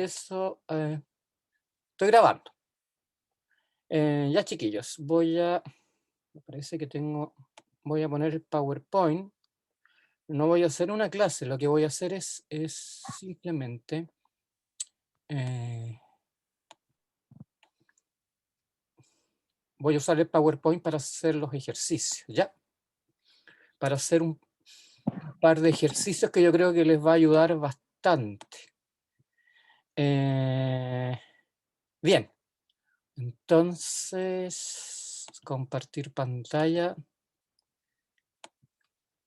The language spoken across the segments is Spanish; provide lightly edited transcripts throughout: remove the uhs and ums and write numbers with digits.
Eso, estoy grabando. Ya chiquillos, me parece que voy a poner el PowerPoint. No voy a hacer una clase, lo que voy a hacer es simplemente voy a usar el PowerPoint para hacer los ejercicios, ¿ya? Para hacer un par de ejercicios que yo creo que les va a ayudar bastante. Bien, entonces, compartir pantalla.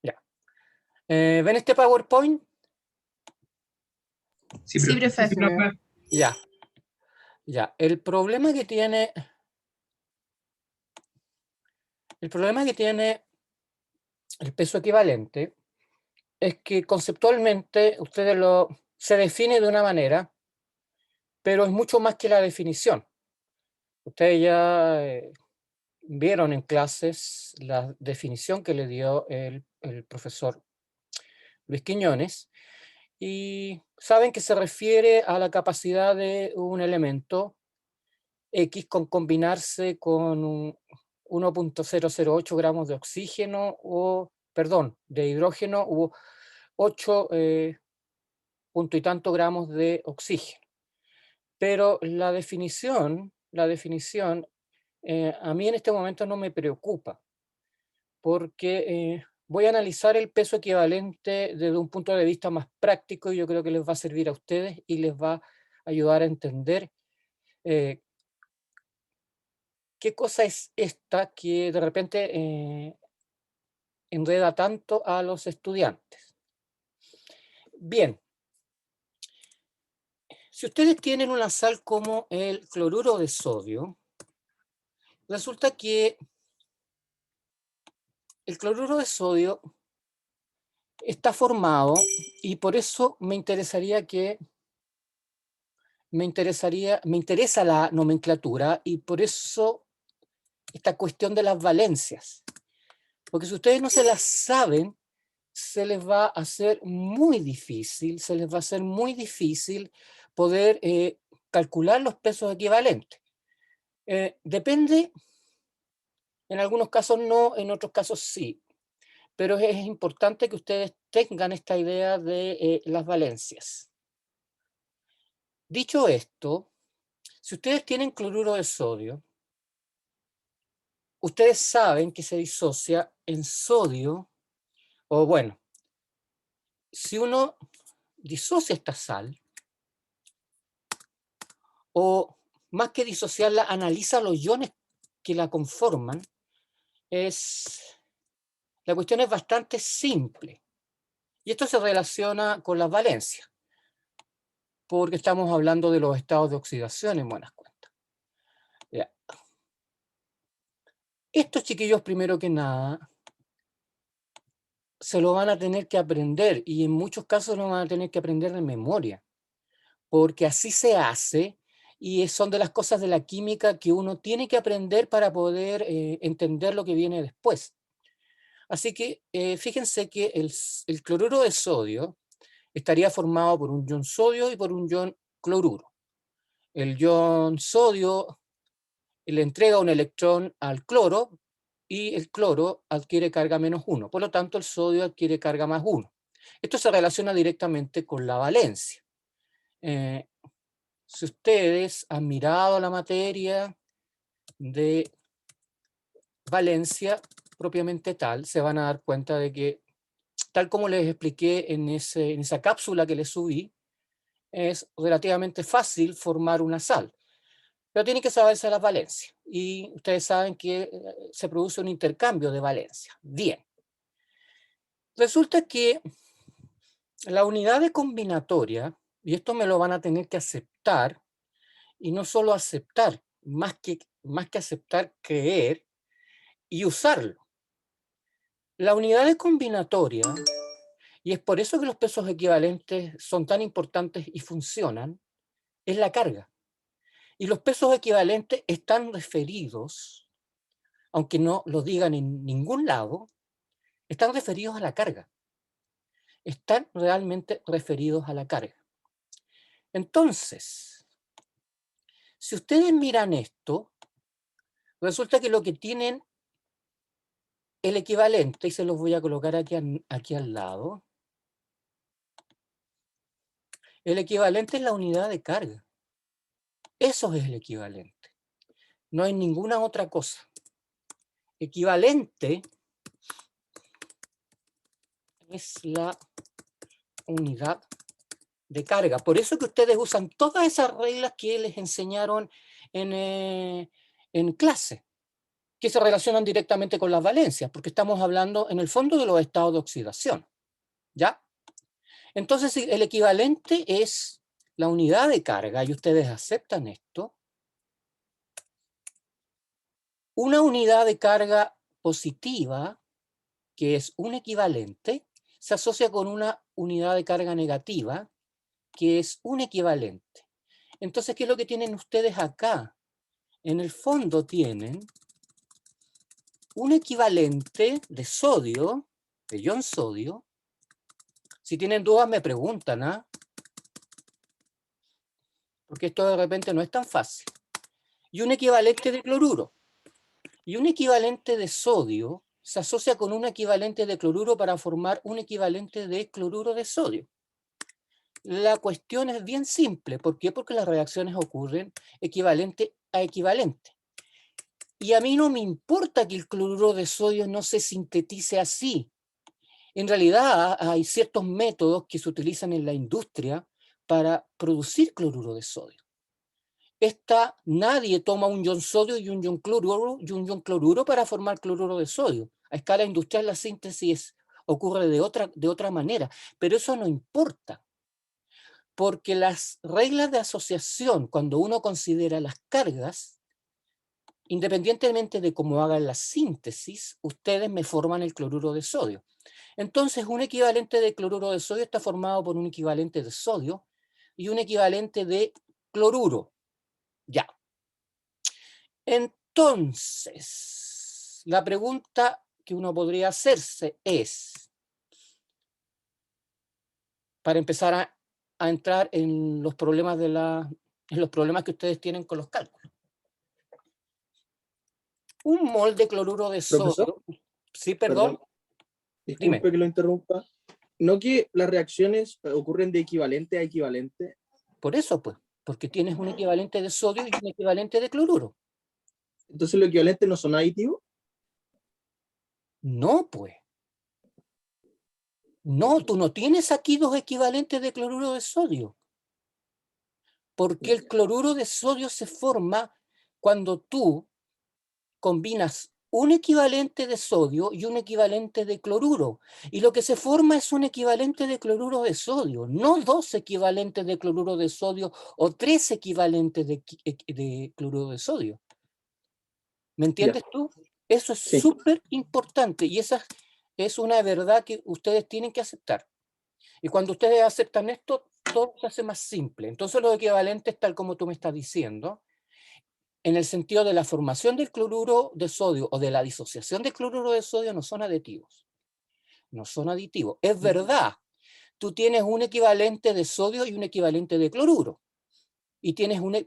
Ya. ¿Ven este PowerPoint? Sí, Sí, profe. profe. Sí, profe. Ya. Ya. El problema que tiene el peso equivalente es que conceptualmente se define de una manera, pero es mucho más que la definición. Ustedes ya vieron en clases la definición que le dio el profesor Luis Quiñones y saben que se refiere a la capacidad de un elemento X con combinarse con 1,008 gramos de oxígeno de hidrógeno u 8 punto y tanto gramos de oxígeno. Pero la definición a mí en este momento no me preocupa, porque voy a analizar el peso equivalente desde un punto de vista más práctico y yo creo que les va a servir a ustedes y les va a ayudar a entender qué cosa es esta que de repente enreda tanto a los estudiantes. Bien, si ustedes tienen una sal como el cloruro de sodio, resulta que el cloruro de sodio está formado y por eso me interesa la nomenclatura y por eso esta cuestión de las valencias. Porque si ustedes no se las saben, se les va a hacer muy difícil poder calcular los pesos equivalentes. Depende, en algunos casos no, en otros casos sí, pero es importante que ustedes tengan esta idea de las valencias. Dicho esto, si ustedes tienen cloruro de sodio, ustedes saben que se disocia en sodio, o bueno, si uno disocia esta sal, o más que disociarla, analiza los iones que la conforman, la cuestión es bastante simple. Y esto se relaciona con las valencias, porque estamos hablando de los estados de oxidación en buenas cuentas. Ya. Estos chiquillos, primero que nada, se lo van a tener que aprender, y en muchos casos lo van a tener que aprender de memoria, porque así se hace, y son de las cosas de la química que uno tiene que aprender para poder entender lo que viene después. Así que fíjense que el cloruro de sodio estaría formado por un ion sodio y por un ion cloruro. El ion sodio le entrega un electrón al cloro y el cloro adquiere carga -1. Por lo tanto, el sodio adquiere carga +1. Esto se relaciona directamente con la valencia. Si ustedes han mirado la materia de valencia propiamente tal, se van a dar cuenta de que, tal como les expliqué en esa cápsula que les subí, es relativamente fácil formar una sal, pero tiene que saberse las valencias. Y ustedes saben que se produce un intercambio de valencia. Bien. Resulta que la unidad de combinatoria, y esto me lo van a tener que aceptar, y no solo aceptar, más que aceptar, creer y usarlo. La unidad de combinatoria, y es por eso que los pesos equivalentes son tan importantes y funcionan, es la carga. Y los pesos equivalentes están referidos, aunque no lo digan en ningún lado, están referidos a la carga. Están realmente referidos a la carga. Entonces, si ustedes miran esto, resulta que lo que tienen el equivalente, y se los voy a colocar aquí al lado, el equivalente es la unidad de carga. Eso es el equivalente. No hay ninguna otra cosa. Equivalente es la unidad de carga. Por eso que ustedes usan todas esas reglas que les enseñaron en clase, que se relacionan directamente con las valencias, porque estamos hablando en el fondo de los estados de oxidación. ¿Ya? Entonces, si el equivalente es la unidad de carga, y ustedes aceptan esto, una unidad de carga positiva, que es un equivalente, se asocia con una unidad de carga negativa, que es un equivalente. Entonces, ¿qué es lo que tienen ustedes acá? En el fondo tienen un equivalente de sodio, de ion sodio. Si tienen dudas me preguntan, ¿ah? Porque esto de repente no es tan fácil. Y un equivalente de cloruro. Y un equivalente de sodio se asocia con un equivalente de cloruro para formar un equivalente de cloruro de sodio. La cuestión es bien simple. ¿Por qué? Porque las reacciones ocurren equivalente a equivalente. Y a mí no me importa que el cloruro de sodio no se sintetice así. En realidad hay ciertos métodos que se utilizan en la industria para producir cloruro de sodio. Nadie toma un ion sodio y un ion cloruro para formar cloruro de sodio. A escala industrial la síntesis ocurre de otra manera, pero eso no importa, porque las reglas de asociación, cuando uno considera las cargas, independientemente de cómo hagan la síntesis, ustedes me forman el cloruro de sodio. Entonces, un equivalente de cloruro de sodio está formado por un equivalente de sodio y un equivalente de cloruro. Ya. Entonces, la pregunta que uno podría hacerse es, para empezar a entrar en los problemas que ustedes tienen con los cálculos. Un mol de cloruro de Profesor, sodio. Sí, perdón. Dime. Disculpe que lo interrumpa. ¿No que las reacciones ocurren de equivalente a equivalente? Por eso, pues, porque tienes un equivalente de sodio y un equivalente de cloruro. Entonces los equivalentes no son aditivos. No, pues. No, tú no tienes aquí dos equivalentes de cloruro de sodio. Porque el cloruro de sodio se forma cuando tú combinas un equivalente de sodio y un equivalente de cloruro. Y lo que se forma es un equivalente de cloruro de sodio, no dos equivalentes de cloruro de sodio o tres equivalentes de cloruro de sodio. ¿Me entiendes tú? Eso es súper importante y esa es una verdad que ustedes tienen que aceptar. Y cuando ustedes aceptan esto, todo se hace más simple. Entonces los equivalentes, tal como tú me estás diciendo, en el sentido de la formación del cloruro de sodio o de la disociación del cloruro de sodio, no son aditivos. No son aditivos. Es verdad, tú tienes un equivalente de sodio y un equivalente de cloruro.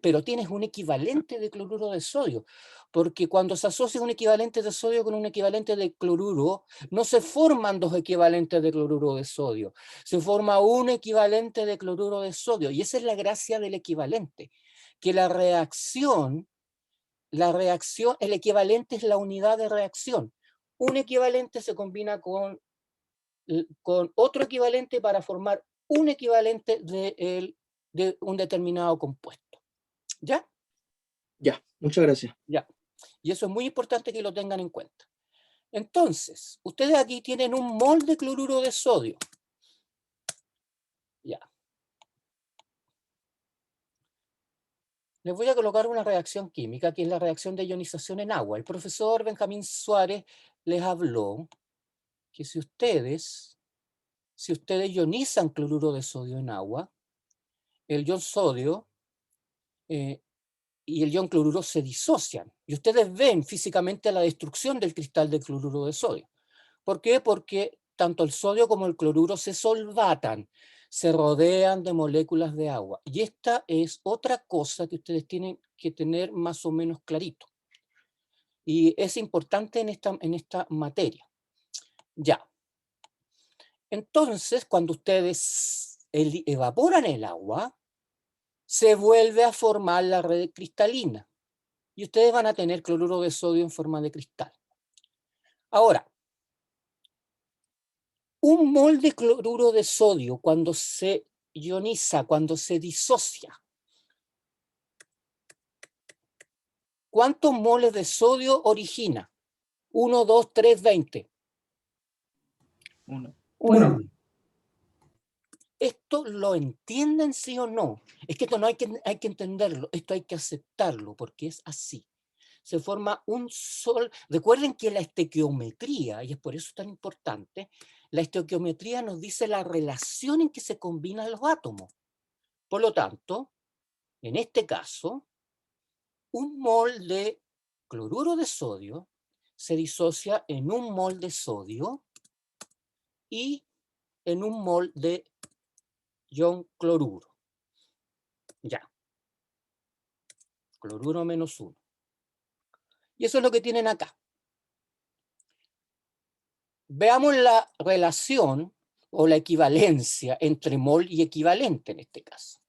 Pero tienes un equivalente de cloruro de sodio. Porque cuando se asocia un equivalente de sodio con un equivalente de cloruro, no se forman dos equivalentes de cloruro de sodio. Se forma un equivalente de cloruro de sodio. Y esa es la gracia del equivalente. Que el equivalente es la unidad de reacción. Un equivalente se combina con otro equivalente para formar un equivalente de un determinado compuesto. ¿Ya? Ya, muchas gracias. Ya. Y eso es muy importante que lo tengan en cuenta. Entonces, ustedes aquí tienen un mol de cloruro de sodio. Ya. Les voy a colocar una reacción química, que es la reacción de ionización en agua. El profesor Benjamín Suárez les habló que si ustedes ionizan cloruro de sodio en agua, el ion sodio y el ion cloruro se disocian. Y ustedes ven físicamente la destrucción del cristal de cloruro de sodio. ¿Por qué? Porque tanto el sodio como el cloruro se solvatan. se rodean de moléculas de agua. Y esta es otra cosa que ustedes tienen que tener más o menos clarito. Y es importante en esta materia. Ya. Entonces, cuando ustedes evaporan el agua, se vuelve a formar la red cristalina. Y ustedes van a tener cloruro de sodio en forma de cristal. Ahora, un mol de cloruro de sodio, cuando se ioniza, cuando se disocia, ¿cuántos moles de sodio origina? 1, 2, 3, 20. 1. 1. ¿Esto lo entienden, sí o no? Es que esto no hay que entenderlo, esto hay que aceptarlo, porque es así. Se forma un sol. Recuerden que la estequiometría, y es por eso tan importante, la estequiometría nos dice la relación en que se combinan los átomos. Por lo tanto, en este caso, un mol de cloruro de sodio se disocia en un mol de sodio y en un mol de ion cloruro. Ya. Cloruro menos 1. Y eso es lo que tienen acá. Veamos la relación o la equivalencia entre mol y equivalente en este caso.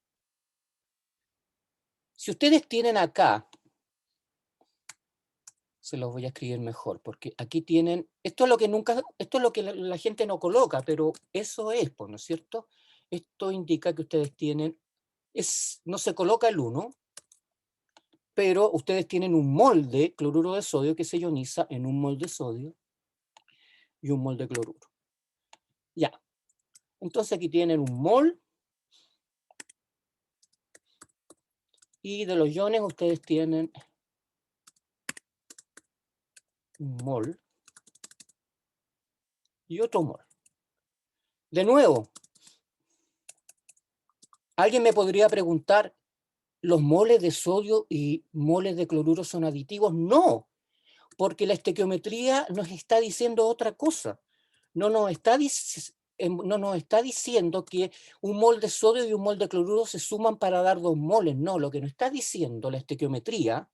Si ustedes tienen acá, se los voy a escribir mejor, porque aquí tienen, esto es lo que la gente no coloca, pero eso es, ¿no es cierto? Esto indica que ustedes tienen, no se coloca el 1, pero ustedes tienen un mol de cloruro de sodio que se ioniza en un mol de sodio y un mol de cloruro. Ya. Entonces aquí tienen un mol y de los iones ustedes tienen un mol y otro mol. De nuevo, alguien me podría preguntar, ¿los moles de sodio y moles de cloruro son aditivos? No, porque la estequiometría nos está diciendo otra cosa. No nos está diciendo que un mol de sodio y un mol de cloruro se suman para dar 2 moles. No, lo que nos está diciendo la estequiometría,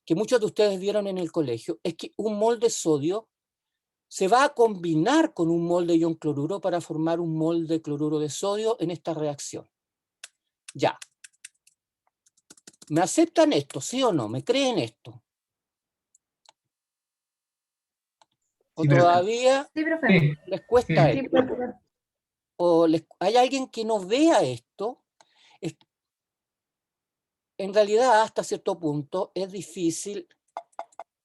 que muchos de ustedes vieron en el colegio, es que un mol de sodio se va a combinar con un mol de ion cloruro para formar un mol de cloruro de sodio en esta reacción. Ya. ¿Me aceptan esto, sí o no? ¿Me creen esto? ¿O Sí, profe. todavía Sí, profe. Sí, les cuesta sí. Sí, esto? profe. ¿O hay alguien que no vea esto? En realidad, hasta cierto punto, es difícil,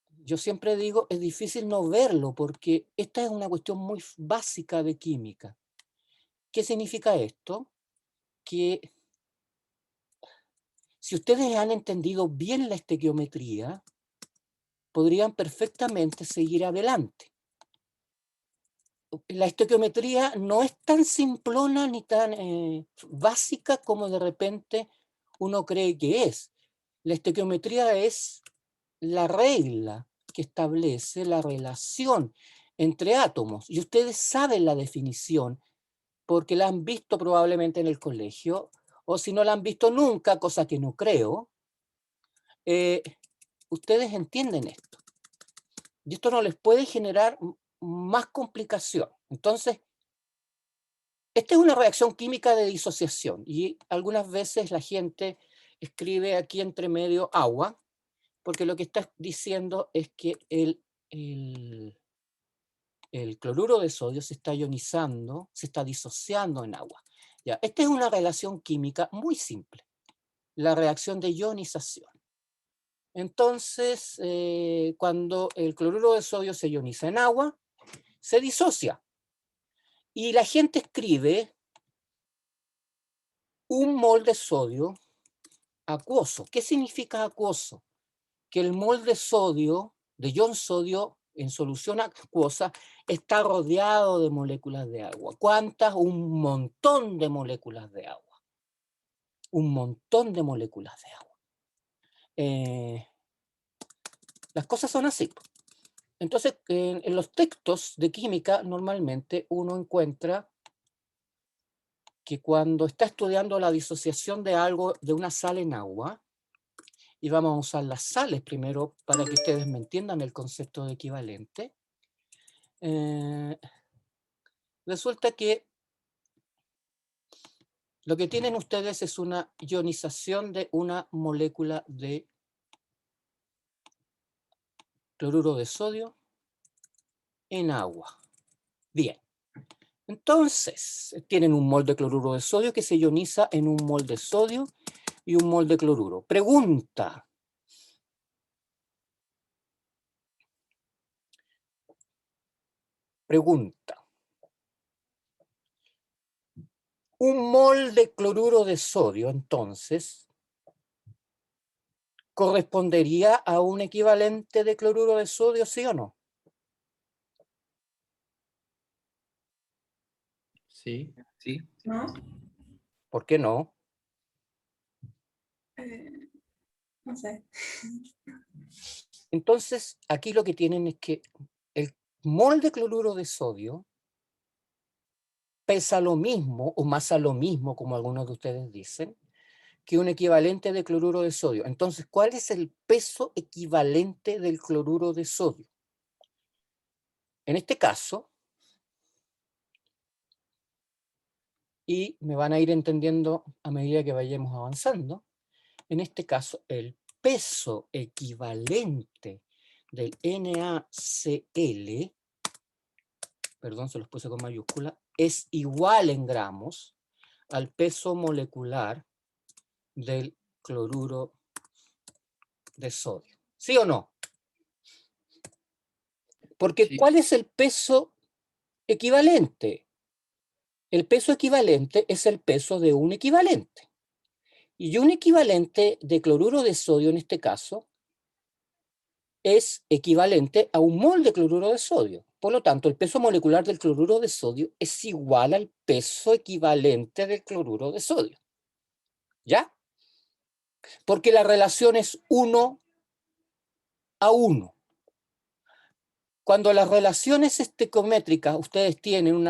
yo siempre digo, es difícil no verlo, porque esta es una cuestión muy básica de química. ¿Qué significa esto? Que si ustedes han entendido bien la estequiometría, podrían perfectamente seguir adelante. La estequiometría no es tan simplona ni tan básica como de repente uno cree que es. La estequiometría es la regla que establece la relación entre átomos. Y ustedes saben la definición porque la han visto probablemente en el colegio, o si no la han visto nunca, cosa que no creo, ustedes entienden esto. Y esto no les puede generar más complicación. Entonces, esta es una reacción química de disociación y algunas veces la gente escribe aquí entre medio agua, porque lo que está diciendo es que el cloruro de sodio se está ionizando, se está disociando en agua. Ya, esta es una relación química muy simple, la reacción de ionización. Entonces, cuando el cloruro de sodio se ioniza en agua, se disocia. Y la gente escribe un mol de sodio acuoso. ¿Qué significa acuoso? Que el mol de sodio, de ion sodio en solución acuosa, está rodeado de moléculas de agua. ¿Cuántas? Un montón de moléculas de agua. Un montón de moléculas de agua. Las cosas son así. Entonces, en los textos de química, normalmente uno encuentra que cuando está estudiando la disociación de algo, de una sal en agua, y vamos a usar las sales primero para que ustedes me entiendan el concepto de equivalente, resulta que lo que tienen ustedes es una ionización de una molécula de cloruro de sodio en agua. Bien. Entonces, tienen un mol de cloruro de sodio que se ioniza en un mol de sodio y un mol de cloruro. Pregunta. Un mol de cloruro de sodio, entonces, ¿correspondería a un equivalente de cloruro de sodio, sí o no? Sí. Sí. ¿No? ¿Por qué no? No sé. Entonces, aquí lo que tienen es que el mol de cloruro de sodio pesa lo mismo, o más a lo mismo, como algunos de ustedes dicen, que un equivalente de cloruro de sodio. Entonces, ¿cuál es el peso equivalente del cloruro de sodio? En este caso, y me van a ir entendiendo a medida que vayamos avanzando, en este caso, el peso equivalente del NaCl, perdón, se los puse con mayúscula, es igual en gramos al peso molecular del cloruro de sodio. ¿Sí o no? Porque Sí. ¿cuál es el peso equivalente? El peso equivalente es el peso de un equivalente. Y un equivalente de cloruro de sodio, en este caso, es equivalente a un mol de cloruro de sodio. Por lo tanto, el peso molecular del cloruro de sodio es igual al peso equivalente del cloruro de sodio. ¿Ya? Porque la relación es 1 a 1. Cuando las relaciones estequiométricas, ustedes tienen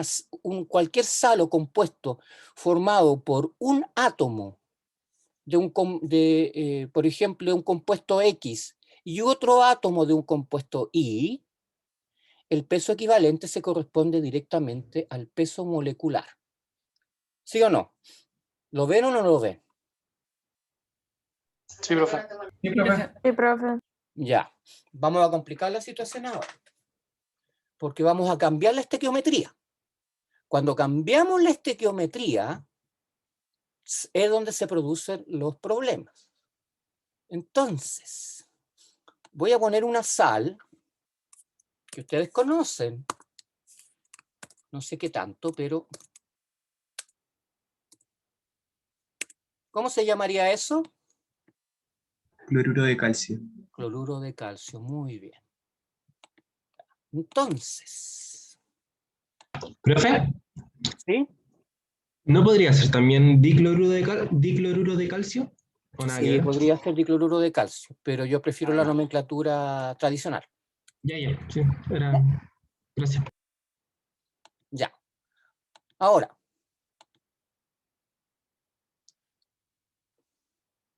cualquier sal o compuesto formado por un átomo por ejemplo, de un compuesto X y otro átomo de un compuesto Y, el peso equivalente se corresponde directamente al peso molecular. ¿Sí o no? ¿Lo ven o no lo ven? Sí, profe. Sí, profe. Sí, profe. Ya. Vamos a complicar la situación ahora, porque vamos a cambiar la estequiometría. Cuando cambiamos la estequiometría, es donde se producen los problemas. Entonces, voy a poner una sal que ustedes conocen, no sé qué tanto, pero ¿cómo se llamaría eso? Cloruro de calcio. Cloruro de calcio, muy bien. Entonces, Profe, ¿sí? ¿no podría ser también dicloruro de calcio? ¿O nada que Sí, ver? podría ser dicloruro de calcio, pero yo prefiero la nomenclatura tradicional. Ya, sí, era. Gracias. Ya. Ahora,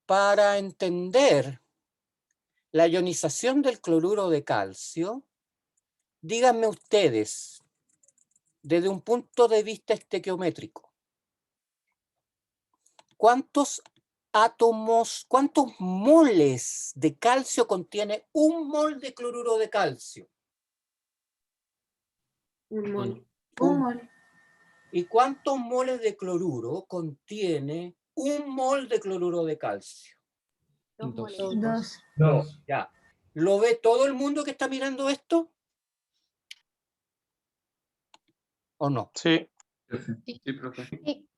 para entender la ionización del cloruro de calcio, díganme ustedes, desde un punto de vista estequiométrico, ¿cuántos átomos, cuántos moles de calcio contiene un mol de cloruro de calcio? Un mol. Un mol. ¿Y cuántos moles de cloruro contiene un mol de cloruro de calcio? Dos Dos. moles. Dos. Ya. ¿Lo ve todo el mundo que está mirando esto? ¿O no? Sí. Sí, profe. Sí.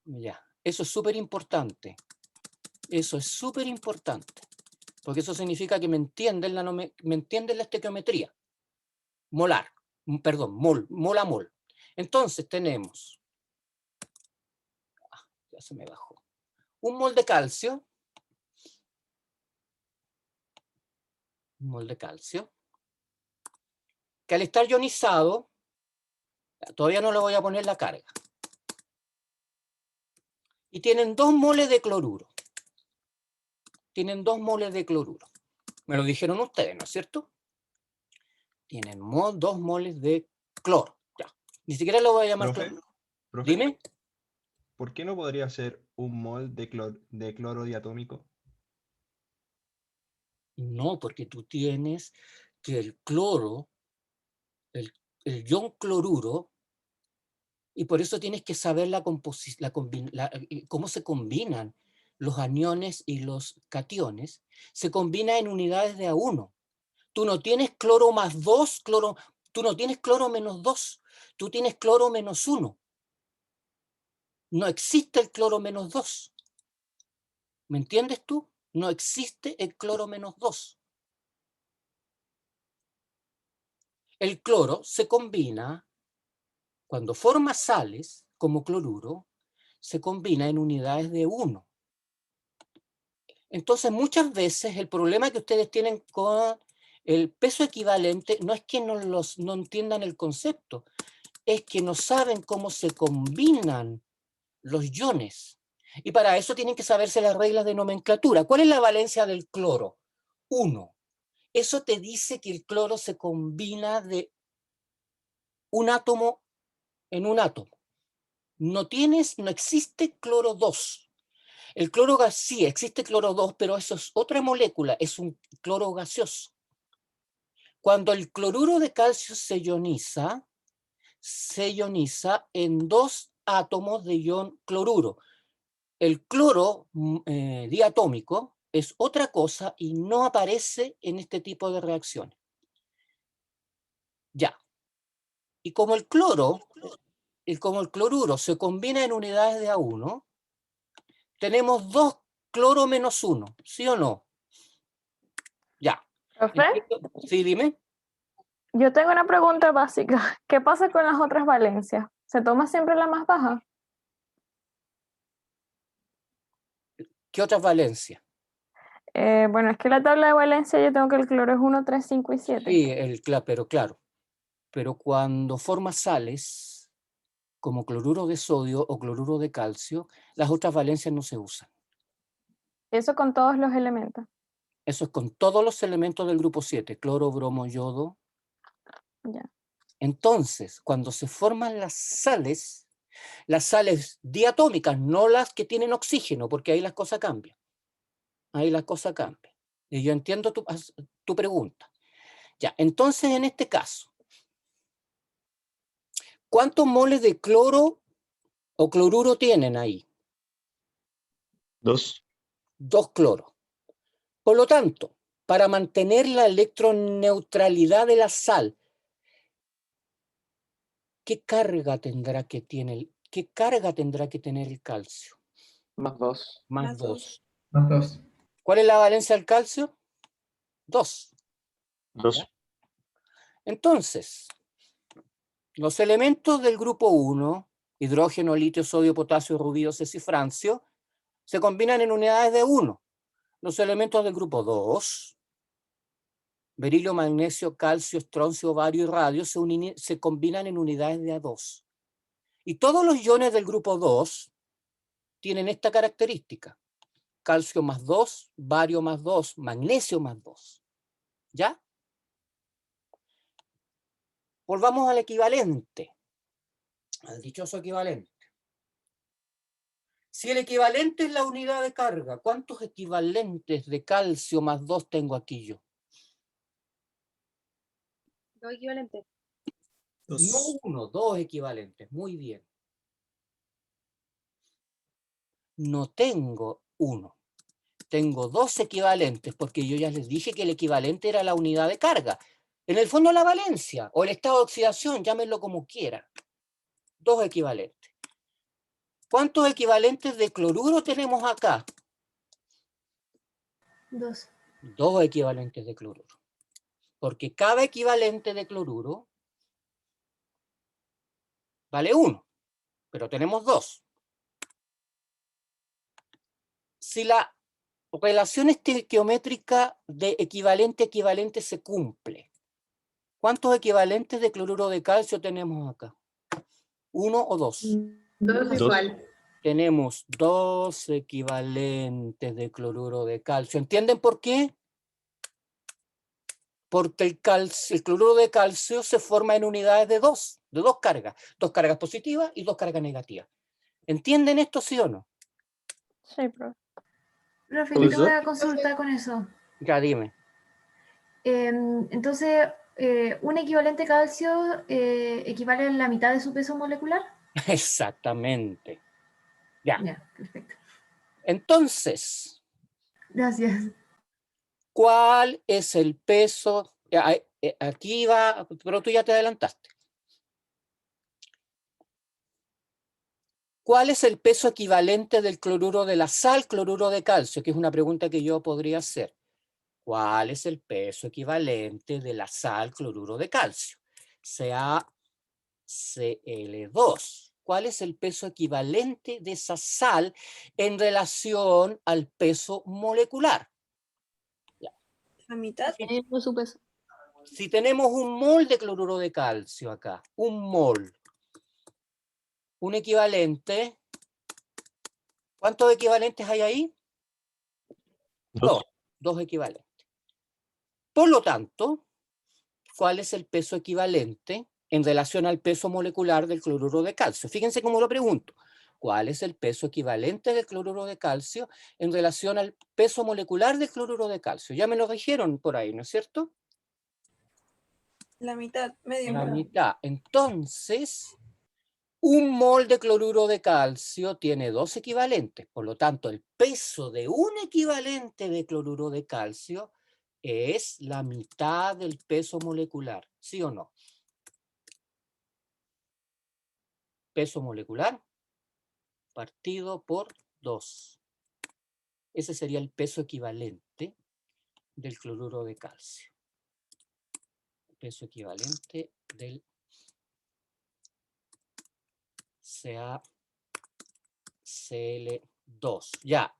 Ya. Eso es súper importante. Eso es súper importante. Porque eso significa que me entienden la estequiometría. Molar. Perdón, mol a mol. Entonces tenemos, ya se me bajó, un mol de calcio, que al estar ionizado, todavía no le voy a poner la carga. y tienen 2 moles de cloruro. Tienen 2 moles de cloruro. Me lo dijeron ustedes, ¿no es cierto? Tienen 2 moles de cloro. Ya. Ni siquiera lo voy a llamar Profe, cloro. profe, Dime. ¿por qué no podría ser un mol de cloro diatómico? No, porque tú tienes que el cloro, el ion cloruro, y por eso tienes que saber cómo se combinan los aniones y los cationes, se combina en unidades de A1. Tú no tienes cloro más 2, tú no tienes cloro menos 2, tú tienes cloro menos 1. No existe el cloro menos 2. ¿Me entiendes tú? No existe el cloro menos 2. El cloro se combina, cuando forma sales como cloruro, se combina en unidades de 1. Entonces, muchas veces el problema que ustedes tienen con el peso equivalente no es que no entiendan el concepto, es que no saben cómo se combinan los iones. Y para eso tienen que saberse las reglas de nomenclatura. ¿Cuál es la valencia del cloro? 1. Eso te dice que el cloro se combina de un átomo en un átomo. No existe cloro 2. El cloro sí, existe cloro 2, pero eso es otra molécula, es un cloro gaseoso. Cuando el cloruro de calcio se ioniza en 2 átomos de ion cloruro. El cloro diatómico es otra cosa y no aparece en este tipo de reacciones. Ya. Y como el cloruro se combina en unidades de A1, tenemos 2 cloro menos 1, ¿sí o no? Ya. Profe, Sí, dime. yo tengo una pregunta básica. ¿Qué pasa con las otras valencias? ¿Se toma siempre la más baja? ¿Qué otras valencias? Bueno, es que la tabla de valencia yo tengo que el cloro es 1, 3, 5 y 7. Sí, pero claro. Pero cuando forma sales, como cloruro de sodio o cloruro de calcio, las otras valencias no se usan. Eso con todos los elementos. Eso es con todos los elementos del grupo 7, cloro, bromo, yodo. Ya. Entonces, cuando se forman las sales diatómicas, no las que tienen oxígeno, porque ahí las cosas cambian. Ahí las cosas cambian. Y yo entiendo tu pregunta. Ya, entonces en este caso, ¿cuántos moles de cloro o cloruro tienen ahí? 2. 2 cloros. Por lo tanto, para mantener la electroneutralidad de la sal, ¿qué carga tendrá que tener el calcio? Más 2. Más Más 2. Más 2. ¿Cuál es la valencia del calcio? 2. 2. Entonces, los elementos del grupo 1, hidrógeno, litio, sodio, potasio, rubio, cesio y francio, se combinan en unidades de 1. Los elementos del grupo 2, berilio, magnesio, calcio, estroncio, bario y radio, se combinan en unidades de A2. Y todos los iones del grupo 2 tienen esta característica. Calcio más 2, bario más 2, magnesio más 2. ¿Ya? Volvamos al equivalente, al dichoso equivalente. Si el equivalente es la unidad de carga, ¿cuántos equivalentes de calcio más 2 tengo aquí yo? 2 equivalentes. No 1, 2 equivalentes. Muy bien. No tengo 1. Tengo 2 equivalentes, porque yo ya les dije que el equivalente era la unidad de carga. En el fondo la valencia, o el estado de oxidación, llámenlo como quieran. 2 equivalentes. ¿Cuántos equivalentes de cloruro tenemos acá? 2. 2 equivalentes de cloruro. Porque cada equivalente de cloruro vale 1, pero tenemos 2. Si la relación estequiométrica de equivalente-equivalente se cumple, ¿cuántos equivalentes de cloruro de calcio tenemos acá? ¿1 o 2? 2 Dos. igual. tenemos 2 equivalentes de cloruro de calcio. ¿Entienden por qué? Porque el cloruro de calcio se forma en unidades de dos cargas positivas y 2 cargas negativas. ¿Entienden esto, sí o no? Sí, profe. Profe, ¿Todo yo tengo eso? una consulta con eso. Ya, dime. Entonces, ¿un equivalente calcio equivale a la mitad de su peso molecular? Exactamente. Ya. Ya, perfecto. Entonces, Gracias. ¿cuál es el peso? Aquí va, pero tú ya te adelantaste. ¿Cuál es el peso equivalente del cloruro de la sal, cloruro de calcio? Que es una pregunta que yo podría hacer. ¿Cuál es el peso equivalente de la sal, cloruro de calcio? CaCl2. ¿Cuál es el peso equivalente de esa sal en relación al peso molecular? La mitad. Su peso. Si tenemos un mol de cloruro de calcio acá, un mol, un equivalente, ¿cuántos equivalentes hay ahí? Dos equivalentes. Por lo tanto, ¿cuál es el peso equivalente en relación al peso molecular del cloruro de calcio? Fíjense cómo lo pregunto. ¿Cuál es el peso equivalente del cloruro de calcio en relación al peso molecular del cloruro de calcio? Ya me lo dijeron por ahí, ¿no es cierto? La mitad, medio La mol. mitad. Entonces, un mol de cloruro de calcio tiene 2 equivalentes. Por lo tanto, el peso de un equivalente de cloruro de calcio es la mitad del peso molecular. ¿Sí o no? Peso molecular partido por 2. Ese sería el peso equivalente del cloruro de calcio. Peso equivalente del CaCl2. Ya.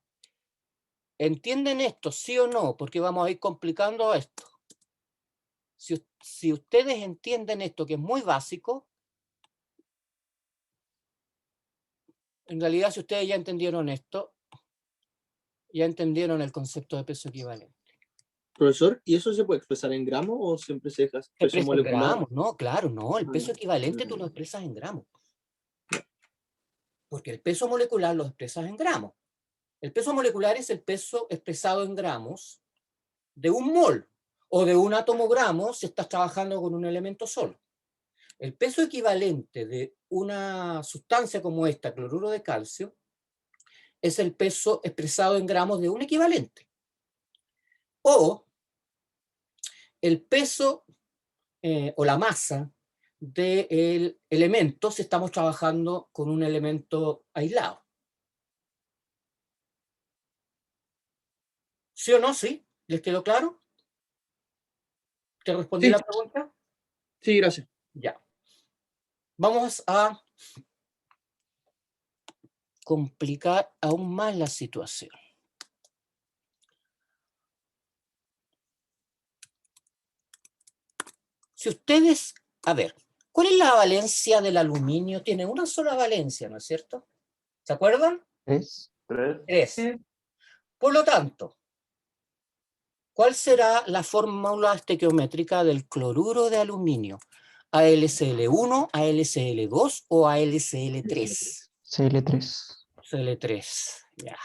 ¿Entienden esto, sí o no? Porque vamos a ir complicando esto. Si ustedes entienden esto, que es muy básico, en realidad si ustedes ya entendieron esto, ya entendieron el concepto de peso equivalente. Profesor, ¿y eso se puede expresar en gramos o siempre se deja Se peso expresa en molecular? gramos, no, claro, no. El peso equivalente tú lo expresas en gramos. Porque el peso molecular lo expresas en gramos. El peso molecular es el peso expresado en gramos de un mol o de un átomo gramo si estás trabajando con un elemento solo. El peso equivalente de una sustancia como esta, cloruro de calcio, es el peso expresado en gramos de un equivalente. O el peso o la masa del elemento si estamos trabajando con un elemento aislado. ¿Sí o no? ¿Sí? ¿Les quedó claro? ¿Te respondí Sí. la pregunta? Sí, gracias. Ya. Vamos a complicar aún más la situación. Si ustedes, a ver, ¿cuál es la valencia del aluminio? Tiene una sola valencia, ¿no es cierto? ¿Se acuerdan? 3. 3. Por lo tanto, ¿cuál será la fórmula estequiométrica del cloruro de aluminio? ¿AlCl1, AlCl2 o AlCl3? Cl3. Cl3, ya.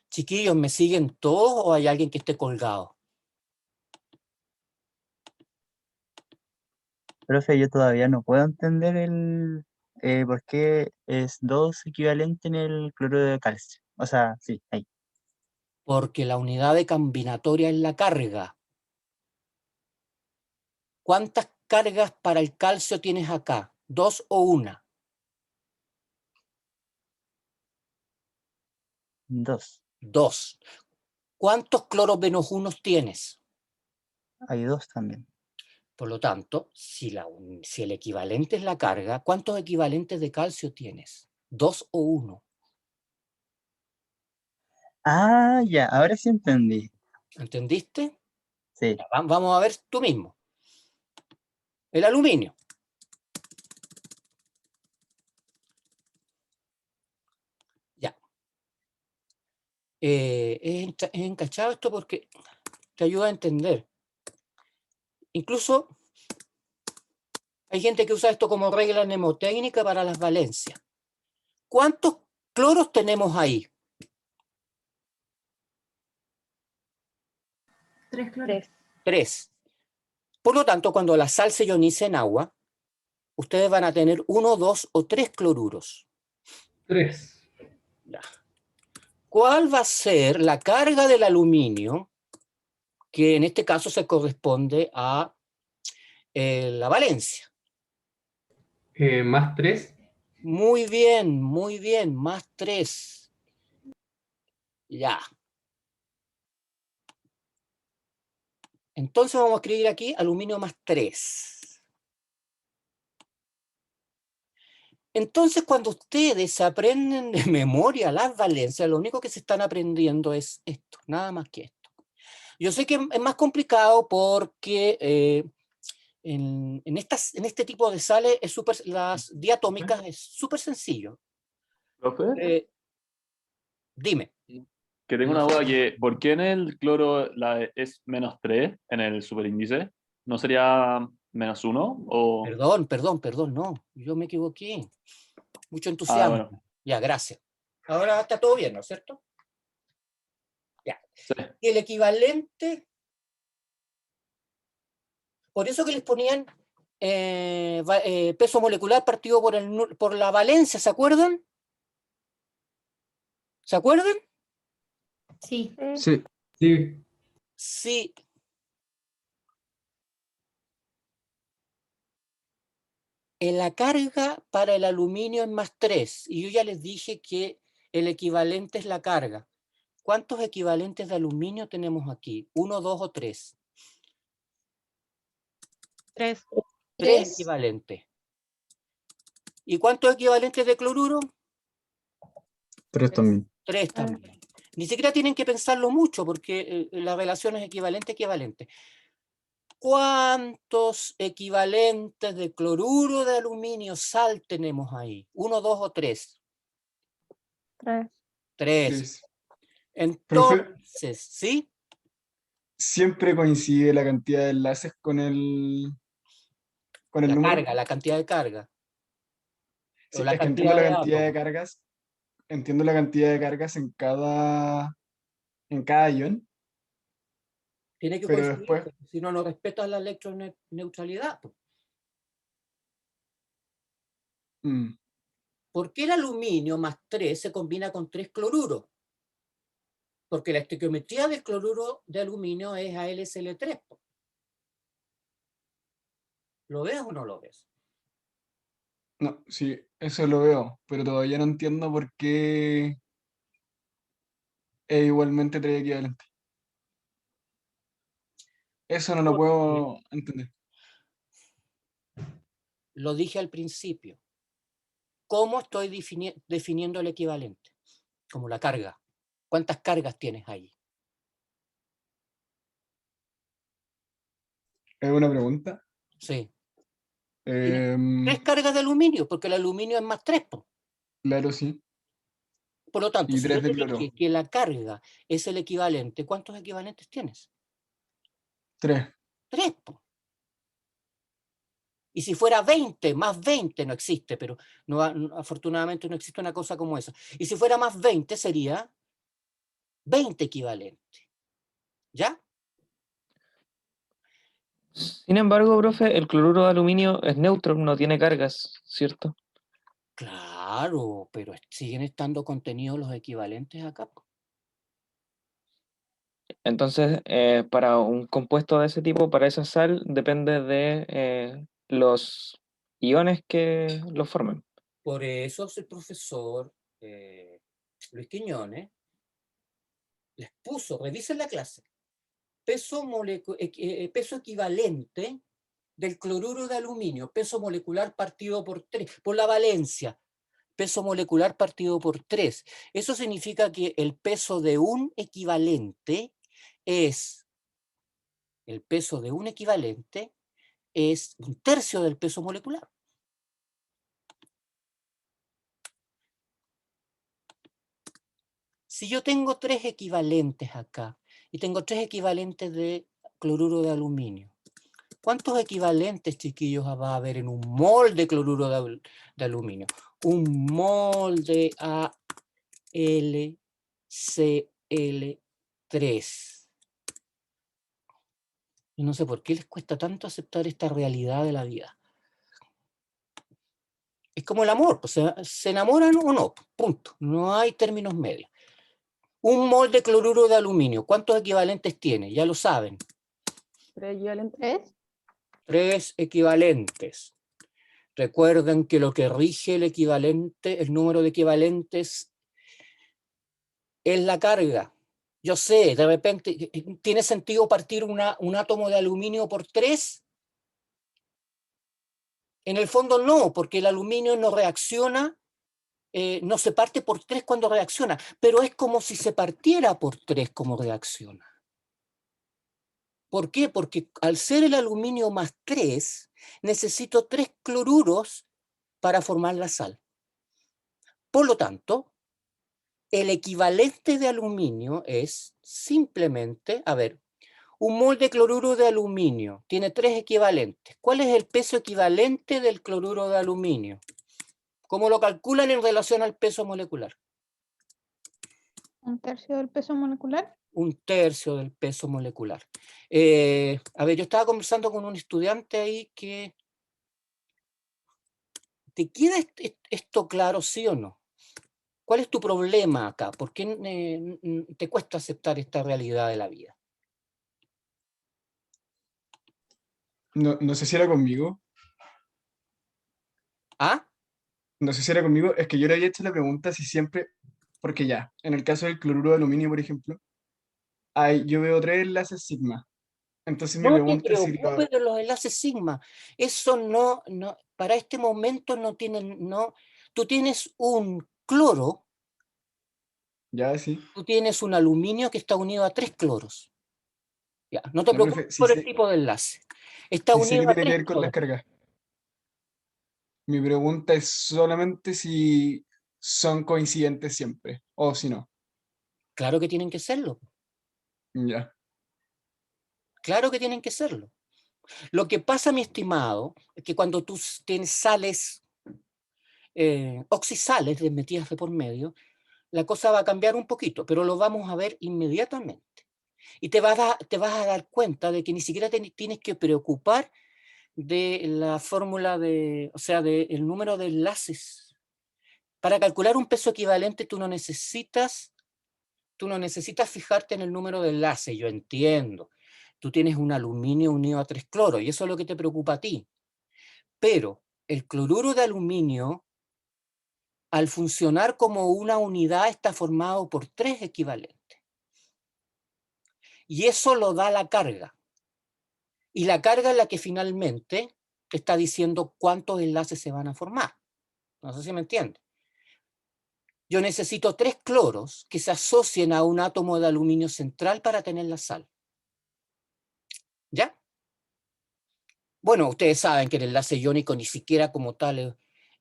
Chiquillos, ¿me siguen todos o hay alguien que esté colgado? Profe, yo todavía no puedo entender el por qué es 2 equivalente en el cloruro de calcio. O sea, sí, ahí. Porque la unidad de combinatoria es la carga. ¿Cuántas cargas para el calcio tienes acá? ¿2 o 1? 2. 2. ¿Cuántos cloros menos unos tienes? Hay 2 también. Por lo tanto, si el equivalente es la carga, ¿cuántos equivalentes de calcio tienes? ¿2 o 1? Ah, ya, ahora sí entendí. ¿Entendiste? Sí. Vamos a ver tú mismo. El aluminio. Es encachado esto porque te ayuda a entender. Incluso hay gente que usa esto como regla mnemotécnica para las valencias. ¿Cuántos cloros tenemos ahí? 3 cloros. 3. Por lo tanto, cuando la sal se ionice en agua, ustedes van a tener 1, 2 o 3 cloruros. 3. Ya. ¿Cuál va a ser la carga del aluminio, que en este caso se corresponde a la valencia? Más 3. Muy bien, más 3. Ya. Entonces vamos a escribir aquí aluminio más 3. Entonces, cuando ustedes aprenden de memoria las valencias, lo único que se están aprendiendo es esto, nada más que esto. Yo sé que es más complicado porque en este tipo de sales las diatómicas es súper sencillo. Profe, Dime. que tengo una duda que, ¿por qué en el cloro es -3 en el superíndice? ¿No sería -1? O... Perdón, no, yo me equivoqué. Mucho entusiasmo. bueno. Ya, gracias. Ahora está todo bien, ¿no es cierto? Ya. Sí. Y el equivalente, por eso que les ponían peso molecular partido por la valencia, ¿se acuerdan? ¿Se acuerdan? Sí. Sí. Sí. Sí. En la carga para el aluminio es más 3, y yo ya les dije que el equivalente es la carga. ¿Cuántos equivalentes de aluminio tenemos aquí? ¿1, 2 o 3? 3. 3 equivalentes. ¿Y cuántos equivalentes de cloruro? 3 también. 3 también. Ni siquiera tienen que pensarlo mucho porque la relación es equivalente. ¿Cuántos equivalentes de cloruro de aluminio sal tenemos ahí? ¿1, 2 o 3? 3. 3. Profe, Entonces, ¿sí? siempre coincide la cantidad de enlaces con el La número. carga, la cantidad de carga. Sí, O la es que entiendo cantidad la de cantidad de átomos. cargas. Entiendo la cantidad de cargas en cada ion, Tiene que pero coincidir, después, porque si no, no respetas la electroneutralidad. ¿Por qué el aluminio más 3 se combina con 3 cloruros? Porque la estequiometría del cloruro de aluminio es AlSL3. ¿Lo ves o no lo ves? no, sí, eso lo veo, pero todavía no entiendo por qué es igualmente 3 equivalentes. Eso no lo puedo entender. Lo dije al principio. ¿Cómo estoy definiendo el equivalente? Como la carga. ¿Cuántas cargas tienes ahí? ¿Es una pregunta? Sí. Em, 3 cargas de aluminio, porque el aluminio es más 3. claro, sí. Por lo tanto, Y si 3 yo de te cloro. dije que la carga es el equivalente, ¿cuántos equivalentes tienes? 3. 3. Y si fuera 20, más 20 no existe, pero afortunadamente no existe una cosa como esa. Y si fuera más 20 sería 20 equivalentes. ¿Ya? Sin embargo, profe, el cloruro de aluminio es neutro, no tiene cargas, ¿cierto? Claro, pero siguen estando contenidos los equivalentes acá. Entonces, para un compuesto de ese tipo, para esa sal, depende de los iones que lo formen. Por eso el profesor Luis Quiñones les puso, revisen la clase, peso equivalente del cloruro de aluminio, peso molecular partido por 3, por la valencia, peso molecular partido por 3. Eso significa que el peso de un equivalente es, el peso de un equivalente es 1/3 del peso molecular. Si yo tengo 3 equivalentes acá y tengo 3 equivalentes de cloruro de aluminio, ¿cuántos equivalentes, chiquillos, va a haber en un mol de cloruro de aluminio? Un mol de AlCl3. Y no sé por qué les cuesta tanto aceptar esta realidad de la vida. Es como el amor, o sea, ¿se enamoran o no? Punto. No hay términos medios. Un mol de cloruro de aluminio, ¿cuántos equivalentes tiene? Ya lo saben. 3 equivalentes. 3 equivalentes. Recuerden que lo que rige el equivalente, el número de equivalentes, es la carga. Yo sé, de repente, ¿tiene sentido partir un átomo de aluminio por 3? En el fondo no, porque el aluminio no reacciona, no se parte por 3 cuando reacciona, pero es como si se partiera por 3 como reacciona. ¿Por qué? Porque al ser el aluminio más 3, necesito 3 cloruros para formar la sal. Por lo tanto, el equivalente de aluminio es simplemente, a ver, un mol de cloruro de aluminio tiene 3 equivalentes. ¿Cuál es el peso equivalente del cloruro de aluminio? ¿Cómo lo calculan en relación al peso molecular? 1/3 del peso molecular. 1/3 del peso molecular. A ver, yo estaba conversando con un estudiante ahí que... ¿Te queda esto claro, sí o no? ¿Cuál es tu problema acá? ¿Por qué te cuesta aceptar esta realidad de la vida? No sé si era conmigo. ¿Ah? No sé si era conmigo. Es que yo le había hecho la pregunta si siempre. Porque ya, en el caso del cloruro de aluminio, por ejemplo, yo veo 3 enlaces sigma. Entonces mi No te pregunta es si preocupes de los enlaces sigma. Eso no, para este momento no tienen, no. Tú tienes un cloro, ya sí. tú tienes un aluminio que está unido a 3 cloros. Ya, no te Ya, preocupes profe, por el tipo de enlace. Está sí sé que unido a tiene que 3 ver con las cloros. cargas. Mi pregunta es solamente si son coincidentes siempre, o si no. Claro que tienen que serlo. Ya. Claro que tienen que serlo. Lo que pasa, mi estimado, es que cuando tú tienes sales, oxisales metidas de por medio, la cosa va a cambiar un poquito, pero lo vamos a ver inmediatamente. Y te vas a dar cuenta de que ni siquiera tienes que preocupar de la fórmula o sea, del número de enlaces. Para calcular un peso equivalente tú no necesitas fijarte en el número de enlaces, yo entiendo. Tú tienes un aluminio unido a 3 cloros y eso es lo que te preocupa a ti. Pero el cloruro de aluminio, al funcionar como una unidad, está formado por 3 equivalentes. Y eso lo da la carga. Y la carga es la que finalmente te está diciendo cuántos enlaces se van a formar. No sé si me entiendes. Yo necesito 3 cloros que se asocien a un átomo de aluminio central para tener la sal. ¿Ya? Bueno, ustedes saben que el enlace iónico ni siquiera como tal,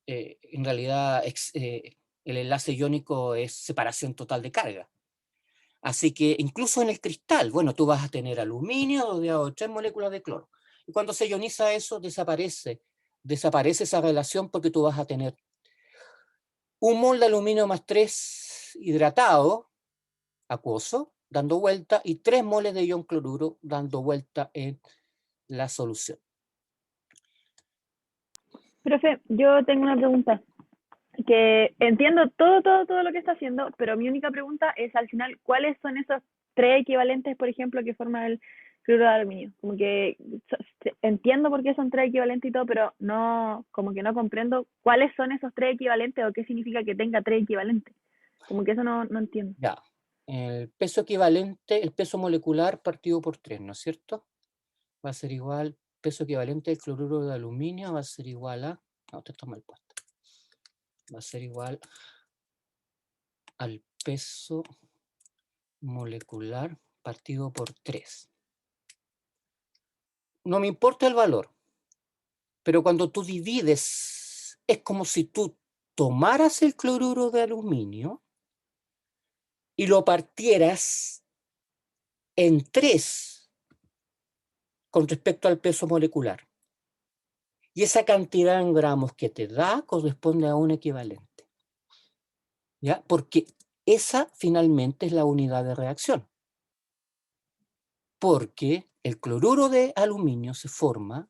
en realidad el enlace iónico es separación total de carga. Así que incluso en el cristal, bueno, tú vas a tener aluminio rodeado de 3 moléculas de cloro. Y cuando se ioniza eso, desaparece esa relación porque tú vas a tener un mol de aluminio más 3 hidratado, acuoso, dando vuelta, y 3 moles de ion cloruro dando vuelta en la solución. Profe, yo tengo una pregunta. Que entiendo todo lo que está haciendo, pero mi única pregunta es al final, ¿cuáles son esos 3 equivalentes, por ejemplo, que forman el cloruro de aluminio? Como que entiendo por qué son 3 equivalentes y todo, pero no, como que no comprendo cuáles son esos 3 equivalentes o qué significa que tenga 3 equivalentes. Como que eso no entiendo. Ya, el peso equivalente, el peso molecular partido por 3, ¿no es cierto? Va a ser igual, peso equivalente del cloruro de aluminio va a ser igual a, no, esto está mal puesto, va a ser igual al peso molecular partido por 3. No me importa el valor, pero cuando tú divides, es como si tú tomaras el cloruro de aluminio y lo partieras en 3 con respecto al peso molecular. Y esa cantidad en gramos que te da corresponde a un equivalente. ¿Ya? Porque esa finalmente es la unidad de reacción. Porque el cloruro de aluminio se forma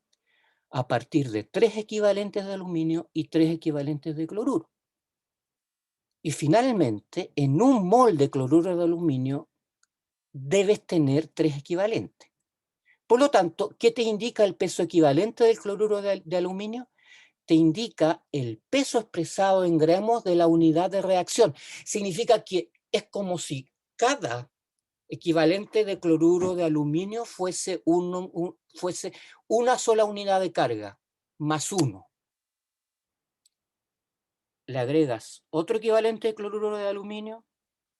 a partir de 3 equivalentes de aluminio y 3 equivalentes de cloruro. Y finalmente, en un mol de cloruro de aluminio debes tener 3 equivalentes. Por lo tanto, ¿qué te indica el peso equivalente del cloruro de aluminio? Te indica el peso expresado en gramos de la unidad de reacción. Significa que es como si cada equivalente de cloruro de aluminio fuese una sola unidad de carga, más 1. Le agregas otro equivalente de cloruro de aluminio,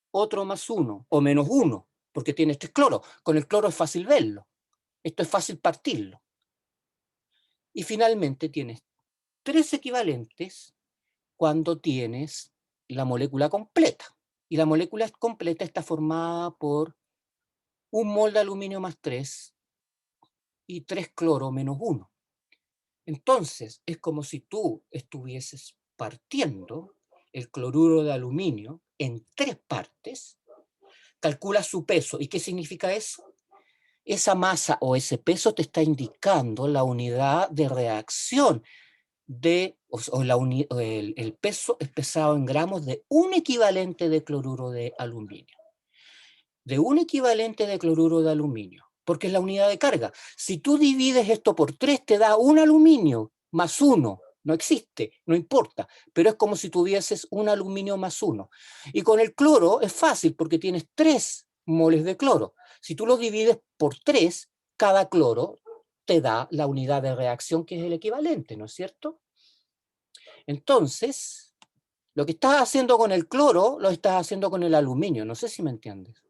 otro más 1, o menos 1, porque tienes 3 cloros. Con el cloro es fácil verlo. Esto es fácil partirlo. Y finalmente tienes 3 equivalentes cuando tienes la molécula completa. Y la molécula completa está formada por un mol de aluminio más 3 y 3 cloro menos 1. Entonces, es como si tú estuvieses partiendo el cloruro de aluminio en 3 partes, calculas su peso. ¿Y qué significa eso? Esa masa o ese peso te está indicando la unidad de reacción el peso expresado en gramos de un equivalente de cloruro de aluminio. De un equivalente de cloruro de aluminio, porque es la unidad de carga. Si tú divides esto por 3, te da un aluminio más 1. No existe, no importa, pero es como si tuvieses un aluminio más 1. Y con el cloro es fácil, porque tienes 3 moles de cloro. Si tú lo divides por 3, cada cloro te da la unidad de reacción que es el equivalente, ¿no es cierto? Entonces, lo que estás haciendo con el cloro, lo estás haciendo con el aluminio. No sé si me entiendes.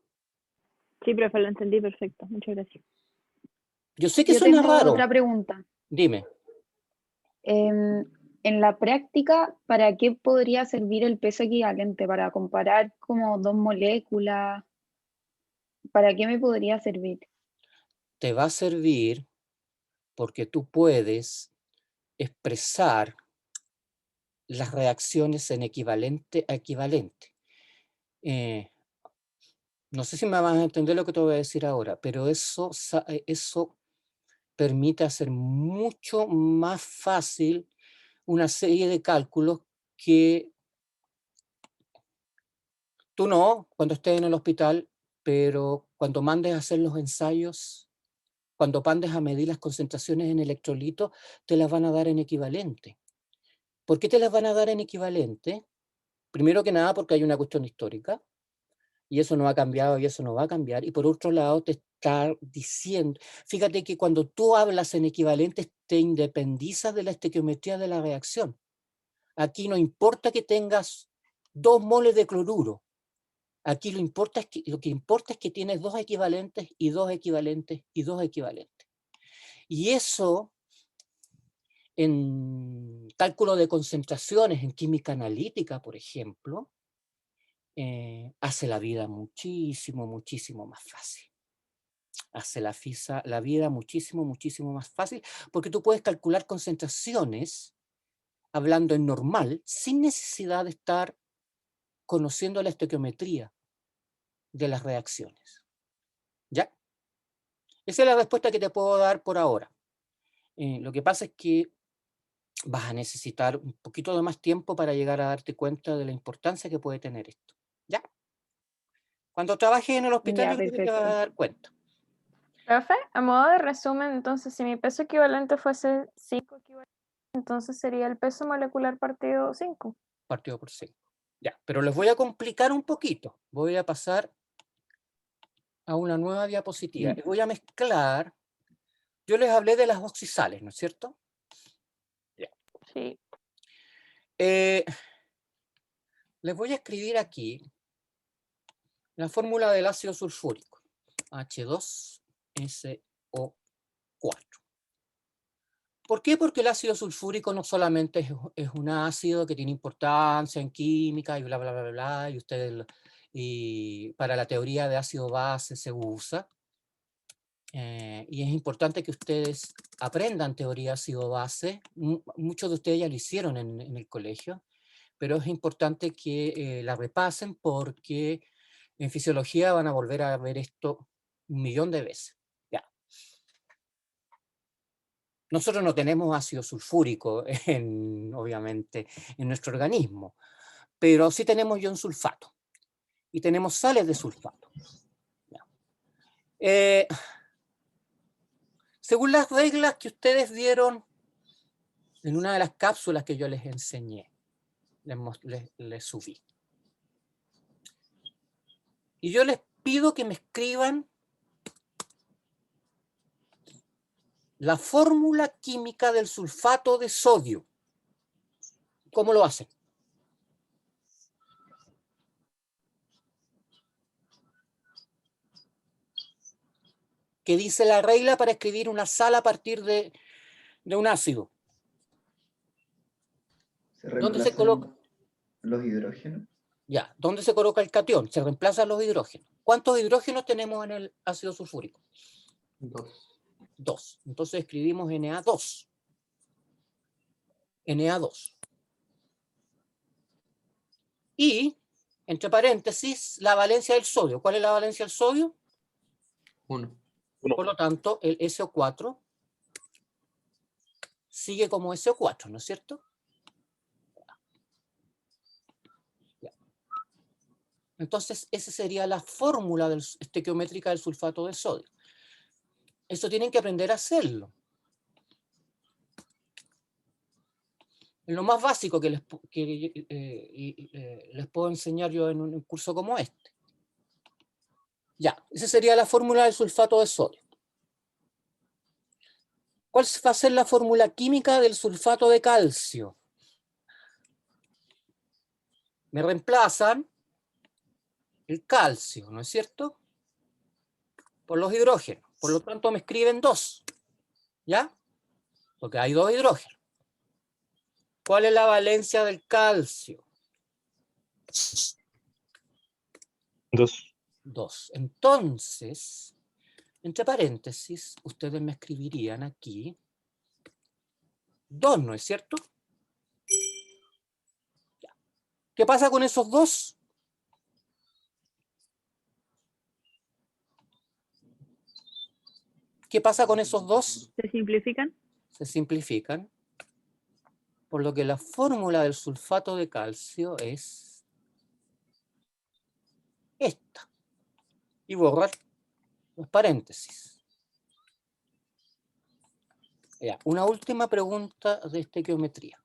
Sí, profe, lo entendí perfecto. Muchas gracias. Yo sé que Yo suena tengo raro. otra pregunta. Dime. En la práctica, ¿para qué podría servir el peso equivalente? ¿Para comparar como 2 moléculas? ¿Para qué me podría servir? Te va a servir porque tú puedes expresar las reacciones en equivalente a equivalente. No sé si me vas a entender lo que te voy a decir ahora, pero eso permite hacer mucho más fácil una serie de cálculos que tú no, cuando estés en el hospital, pero cuando mandes a hacer los ensayos, cuando mandes a medir las concentraciones en electrolitos, te las van a dar en equivalente. ¿Por qué te las van a dar en equivalente? Primero que nada porque hay una cuestión histórica, y eso no ha cambiado y eso no va a cambiar. Y por otro lado te está diciendo, fíjate que cuando tú hablas en equivalentes te independizas de la estequiometría de la reacción. Aquí no importa que tengas 2 moles de cloruro. Aquí lo que importa es que tienes 2 equivalentes y 2 equivalentes y 2 equivalentes. Y eso en cálculo de concentraciones, en química analítica, por ejemplo, hace la vida muchísimo, muchísimo más fácil. Hace la vida muchísimo, muchísimo más fácil, porque tú puedes calcular concentraciones hablando en normal, sin necesidad de estar conociendo la estequiometría de las reacciones. ¿Ya? Esa es la respuesta que te puedo dar por ahora. Lo que pasa es que vas a necesitar un poquito de más tiempo para llegar a darte cuenta de la importancia que puede tener esto. ¿Ya? Cuando trabajes en el hospital, Ya, yo creo que te vas a perfecto. dar cuenta. Profe, a modo de resumen, entonces, si mi peso equivalente fuese 5 equivalentes, entonces sería el peso molecular partido 5. Partido por 5. Ya, pero les voy a complicar un poquito. Voy a pasar a una nueva diapositiva. Y voy a mezclar. Yo les hablé de las oxisales, ¿no es cierto? Ya. Sí. Les voy a escribir aquí la fórmula del ácido sulfúrico. H2SO4. ¿Por qué? Porque el ácido sulfúrico no solamente es un ácido que tiene importancia en química y bla, bla, bla, bla, y ustedes y para la teoría de ácido base se usa. Y es importante que ustedes aprendan teoría ácido base. Muchos de ustedes ya lo hicieron en el colegio, pero es importante que la repasen porque en fisiología van a volver a ver esto 1.000.000 de veces. Ya. Nosotros no tenemos ácido sulfúrico, obviamente, en nuestro organismo, pero sí tenemos ion sulfato y tenemos sales de sulfato. Ya. Según las reglas que ustedes vieron en una de las cápsulas que yo les enseñé, les subí. Y yo les pido que me escriban la fórmula química del sulfato de sodio. ¿Cómo lo hacen? ¿Qué dice la regla para escribir una sal a partir de un ácido? ¿Dónde se coloca? Los hidrógenos. Ya, ¿dónde se coloca el catión? Se reemplazan los hidrógenos. ¿Cuántos hidrógenos tenemos en el ácido sulfúrico? 2. 2. Entonces escribimos Na2. Na2. Y, entre paréntesis, la valencia del sodio. ¿Cuál es la valencia del sodio? 1. Por lo tanto, el SO4 sigue como SO4, ¿no es cierto? Entonces, esa sería la fórmula estequiométrica del sulfato de sodio. Eso tienen que aprender a hacerlo. Es lo más básico que les puedo enseñar yo en un curso como este. Ya, esa sería la fórmula del sulfato de sodio. ¿Cuál va a ser la fórmula química del sulfato de calcio? Me reemplazan el calcio, ¿no es cierto? Por los hidrógenos. Por lo tanto, me escriben 2. ¿Ya? Porque hay 2 hidrógenos. ¿Cuál es la valencia del calcio? 2. 2. Entonces, entre paréntesis, ustedes me escribirían aquí 2, ¿no es cierto? Ya. ¿Qué pasa con esos 2? ¿Qué pasa con esos 2? ¿Se simplifican? Se simplifican, por lo que la fórmula del sulfato de calcio es esta. Y borrar los paréntesis. Ya, una última pregunta de estequiometría.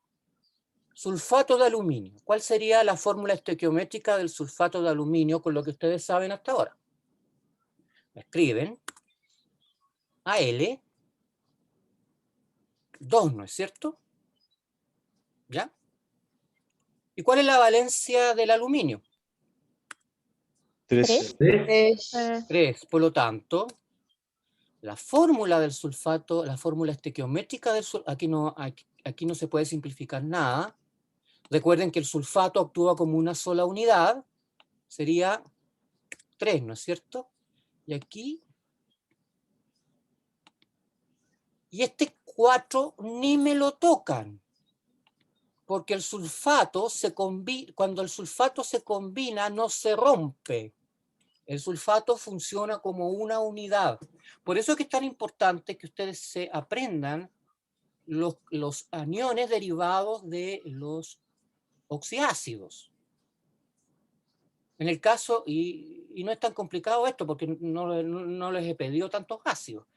Sulfato de aluminio. ¿Cuál sería la fórmula estequiométrica del sulfato de aluminio con lo que ustedes saben hasta ahora? Escriben Al 2, ¿no es cierto? ¿Ya? ¿Y cuál es la valencia del aluminio? 3. 3. Por lo tanto, la fórmula del sulfato, la fórmula estequiométrica del sulfato, aquí no se puede simplificar nada. Recuerden que el sulfato actúa como una sola unidad, sería 3, ¿no es cierto? Y aquí, y este 4 ni me lo tocan, porque el sulfato cuando el sulfato se combina no se rompe. El sulfato funciona como una unidad. Por eso es que es tan importante que ustedes se aprendan los aniones derivados de los oxiácidos. En el caso, y no es tan complicado esto, porque no les he pedido tantos ácidos.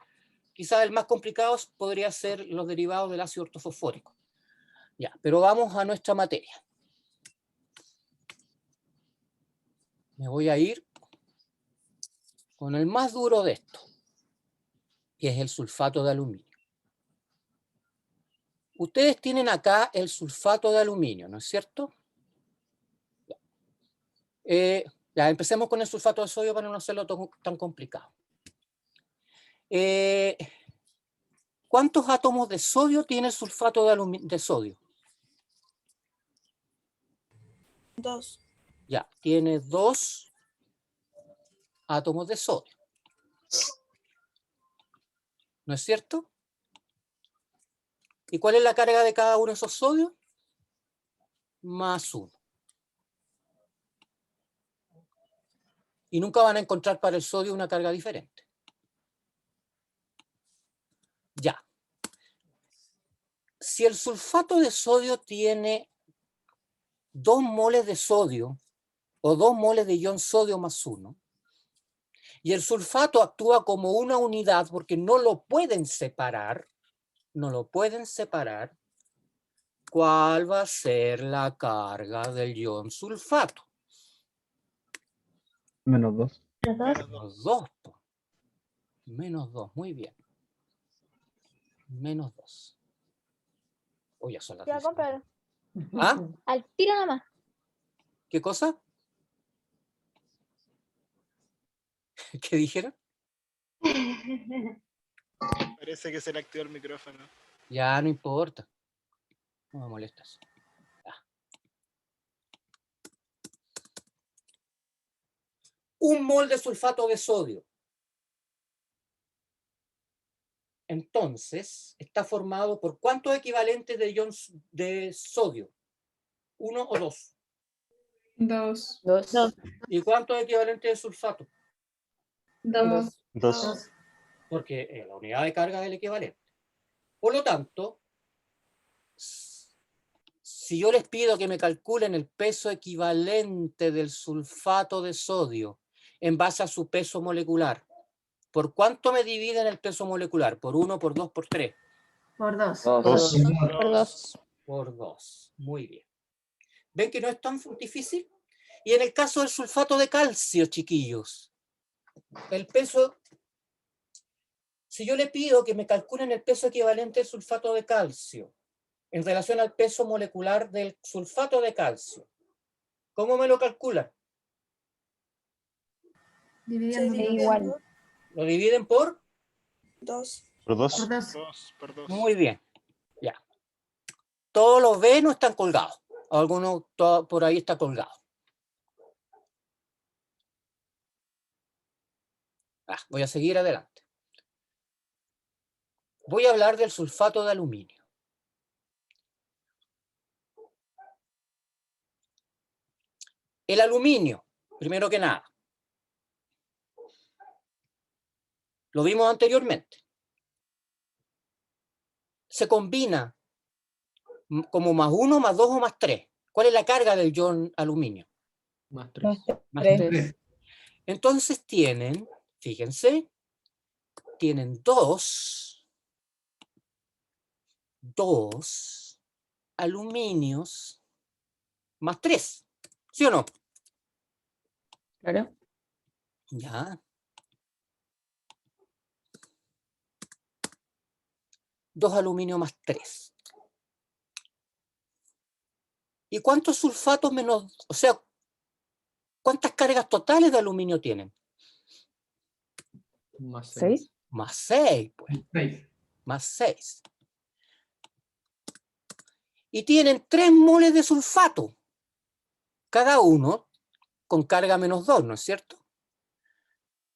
Quizás el más complicado podría ser los derivados del ácido ortofosfórico. Ya, pero vamos a nuestra materia. Me voy a ir con el más duro de esto, que es el sulfato de aluminio. Ustedes tienen acá el sulfato de aluminio, ¿no es cierto? Ya empecemos con el sulfato de sodio para no hacerlo tan complicado. ¿Cuántos átomos de sodio tiene el sulfato de sodio? 2. Ya, tiene 2 átomos de sodio. ¿No es cierto? ¿Y cuál es la carga de cada uno de esos sodios? +1. Y nunca van a encontrar para el sodio una carga diferente. Ya. Si el sulfato de sodio tiene 2 moles de sodio o 2 moles de ion sodio +1, y el sulfato actúa como una unidad porque no lo pueden separar, ¿cuál va a ser la carga del ion sulfato? -2. -2. -2, muy bien. -2. Oh, ya son las Ya, 10. cómpralo. ¿Ah? Al tiro nomás. ¿Qué cosa? ¿Qué dijeron? Parece que se le activó el micrófono. Ya, no importa. No me molestas. Ya. 1 mol de sulfato de sodio. Entonces, está formado por ¿cuántos equivalentes de ion de sodio? ¿1 o 2? 2. ¿Y cuántos equivalentes de sulfato? 2. 2. Porque la unidad de carga es el equivalente. Por lo tanto, si yo les pido que me calculen el peso equivalente del sulfato de sodio en base a su peso molecular, ¿por cuánto me dividen el peso molecular? ¿Por 1, por 2, por 3? Por 2. Por 2. Por 2. Muy bien. ¿Ven que no es tan difícil? Y en el caso del sulfato de calcio, chiquillos, el peso, si yo le pido que me calculen el peso equivalente del sulfato de calcio en relación al peso molecular del sulfato de calcio, ¿cómo me lo calculan? Dividiendo igual. ¿Lo dividen por? 2. Por 2. por 2. Por 2. Muy bien. Ya. Todos los B no están colgados. Algunos por ahí está colgado. Voy a seguir adelante. Voy a hablar del sulfato de aluminio. El aluminio, primero que nada, lo vimos anteriormente, se combina como +1, +2 o +3. ¿Cuál es la carga del ion aluminio? +3. Entonces tienen, fíjense, tienen dos aluminios +3, ¿sí o no? Claro. Ya. 2 aluminio +3. ¿Y cuántos sulfatos menos, o sea, cuántas cargas totales de aluminio tienen? +6. +6, pues. +6. Y tienen 3 moles de sulfato, cada uno con carga -2, ¿no es cierto?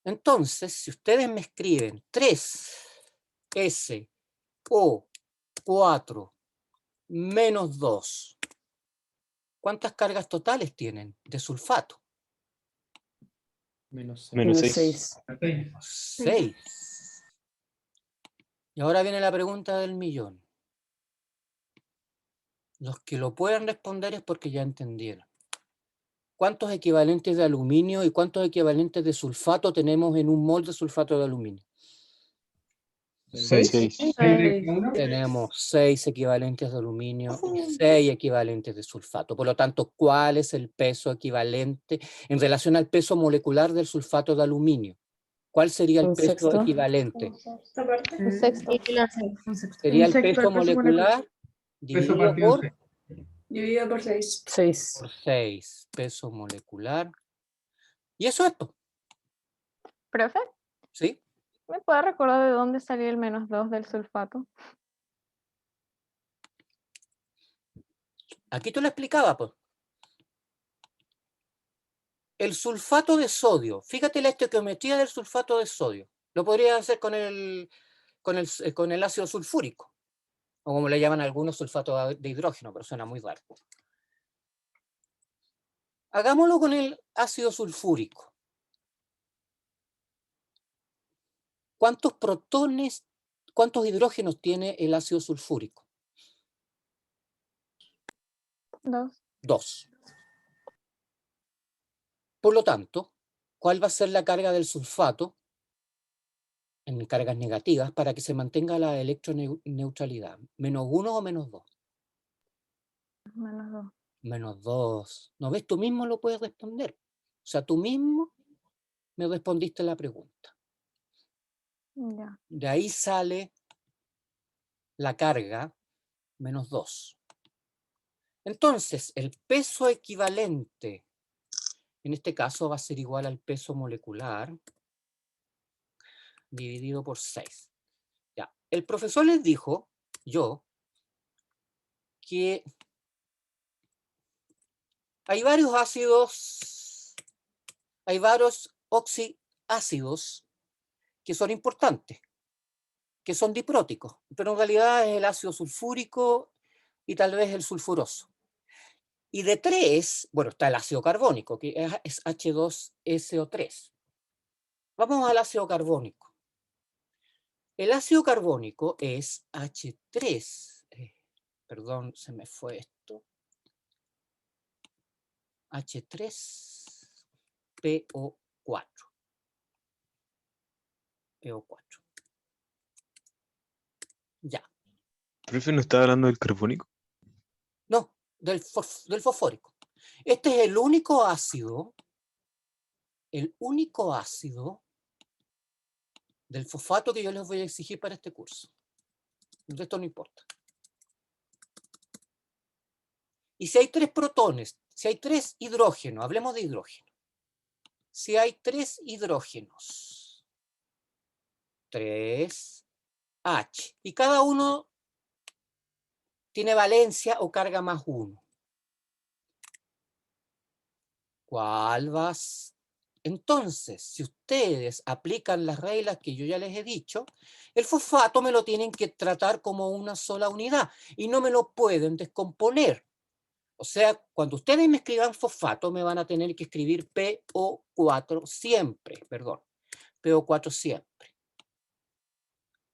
Entonces, si ustedes me escriben 3SO4 -2, ¿cuántas cargas totales tienen de sulfato? -6. 6. Y ahora viene la pregunta del millón. Los que lo puedan responder es porque ya entendieron. ¿Cuántos equivalentes de aluminio y cuántos equivalentes de sulfato tenemos en un mol de sulfato de aluminio? 6. Tenemos 6 equivalentes de aluminio y 6 equivalentes de sulfato. Por lo tanto, ¿cuál es el peso equivalente en relación al peso molecular del sulfato de aluminio? ¿Cuál sería el Un peso sexto. equivalente? Un sexto. Sería el Un sexto peso del peso molecular dividido por Dividido por 6. 6. 6. Peso molecular. Y eso es esto. ¿Profe? ¿Sí? ¿Me puede recordar de dónde salió el -2 del sulfato? Aquí tú lo explicabas, pues. el sulfato de sodio, fíjate la estequiometría del sulfato de sodio. Lo podría hacer con el ácido sulfúrico, o como le llaman algunos, sulfato de hidrógeno, pero suena muy raro. Hagámoslo con el ácido sulfúrico. ¿Cuántos protones, cuántos hidrógenos tiene el ácido sulfúrico? 2. 2. Por lo tanto, ¿cuál va a ser la carga del sulfato en cargas negativas para que se mantenga la electroneutralidad? ¿-1 o -2? -2. -2. ¿No ves? Tú mismo lo puedes responder. O sea, tú mismo me respondiste la pregunta. Ya. De ahí sale la carga -2. Entonces, el peso equivalente, en este caso va a ser igual al peso molecular dividido por 6. Ya. El profesor les dijo, que hay varios ácidos, hay varios oxiácidos que son importantes, que son dipróticos, pero en realidad es el ácido sulfúrico y tal vez el sulfuroso. Y de 3, bueno, está el ácido carbónico, que es H2SO3. Vamos al ácido carbónico. El ácido carbónico es H3. Perdón, se me fue esto. H3PO4. PO4. Ya. ¿Profe, no estaba hablando del carbónico? No, del fosfórico. Este es el único ácido del fosfato que yo les voy a exigir para este curso. De esto no importa. Y si hay 3 protones, si hay 3 hidrógenos, hablemos de hidrógeno. Si hay 3 hidrógenos, 3H, y cada uno tiene valencia o carga +1. ¿Cuál vas? Entonces, si ustedes aplican las reglas que yo ya les he dicho, el fosfato me lo tienen que tratar como una sola unidad y no me lo pueden descomponer. O sea, cuando ustedes me escriban fosfato, me van a tener que escribir PO4 siempre, perdón, PO4 siempre.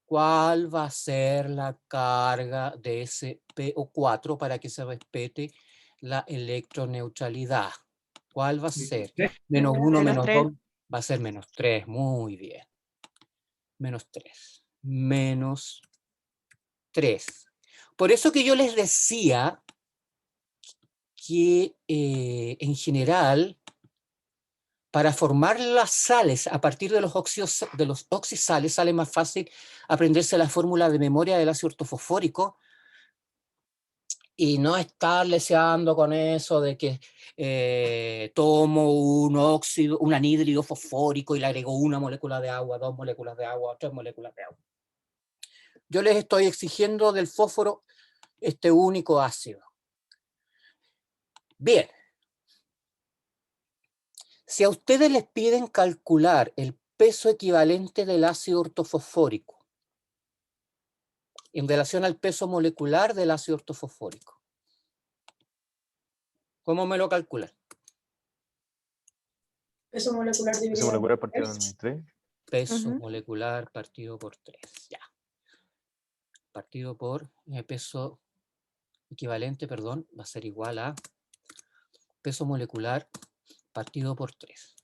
¿Cuál va a ser la carga de ese PO4 para que se respete la electroneutralidad? ¿Cuál va a ser? -1, -2, va a ser -3, muy bien. -3, -3. Por eso que yo les decía que en general, para formar las sales a partir de los oxisales, sale más fácil aprenderse la fórmula de memoria del ácido ortofosfórico y no estar leseando con eso de que tomo un anhídrido fosfórico y le agrego 1 molécula de agua, 2 moléculas de agua, 3 moléculas de agua. Yo les estoy exigiendo del fósforo este único ácido. Bien. Si a ustedes les piden calcular el peso equivalente del ácido ortofosfórico en relación al peso molecular del ácido ortofosfórico, ¿cómo me lo calculan? Peso molecular dividido partido por en 3. Peso molecular partido por 3, ya. Partido por peso equivalente, perdón, va a ser igual a peso molecular partido por 3.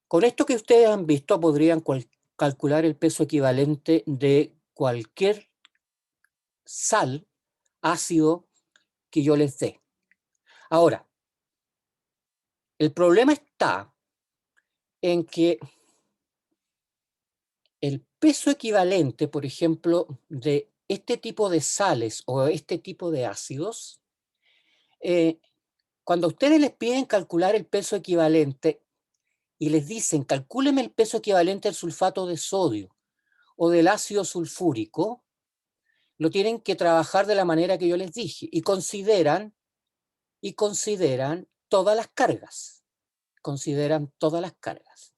Con esto que ustedes han visto, podrían calcular el peso equivalente de cualquier sal, ácido que yo les dé. Ahora, el problema está en que el peso equivalente, por ejemplo, de este tipo de sales o este tipo de ácidos, cuando ustedes les piden calcular el peso equivalente y les dicen, calcúleme el peso equivalente al sulfato de sodio, o del ácido sulfúrico, lo tienen que trabajar de la manera que yo les dije, y consideran todas las cargas. Consideran todas las cargas.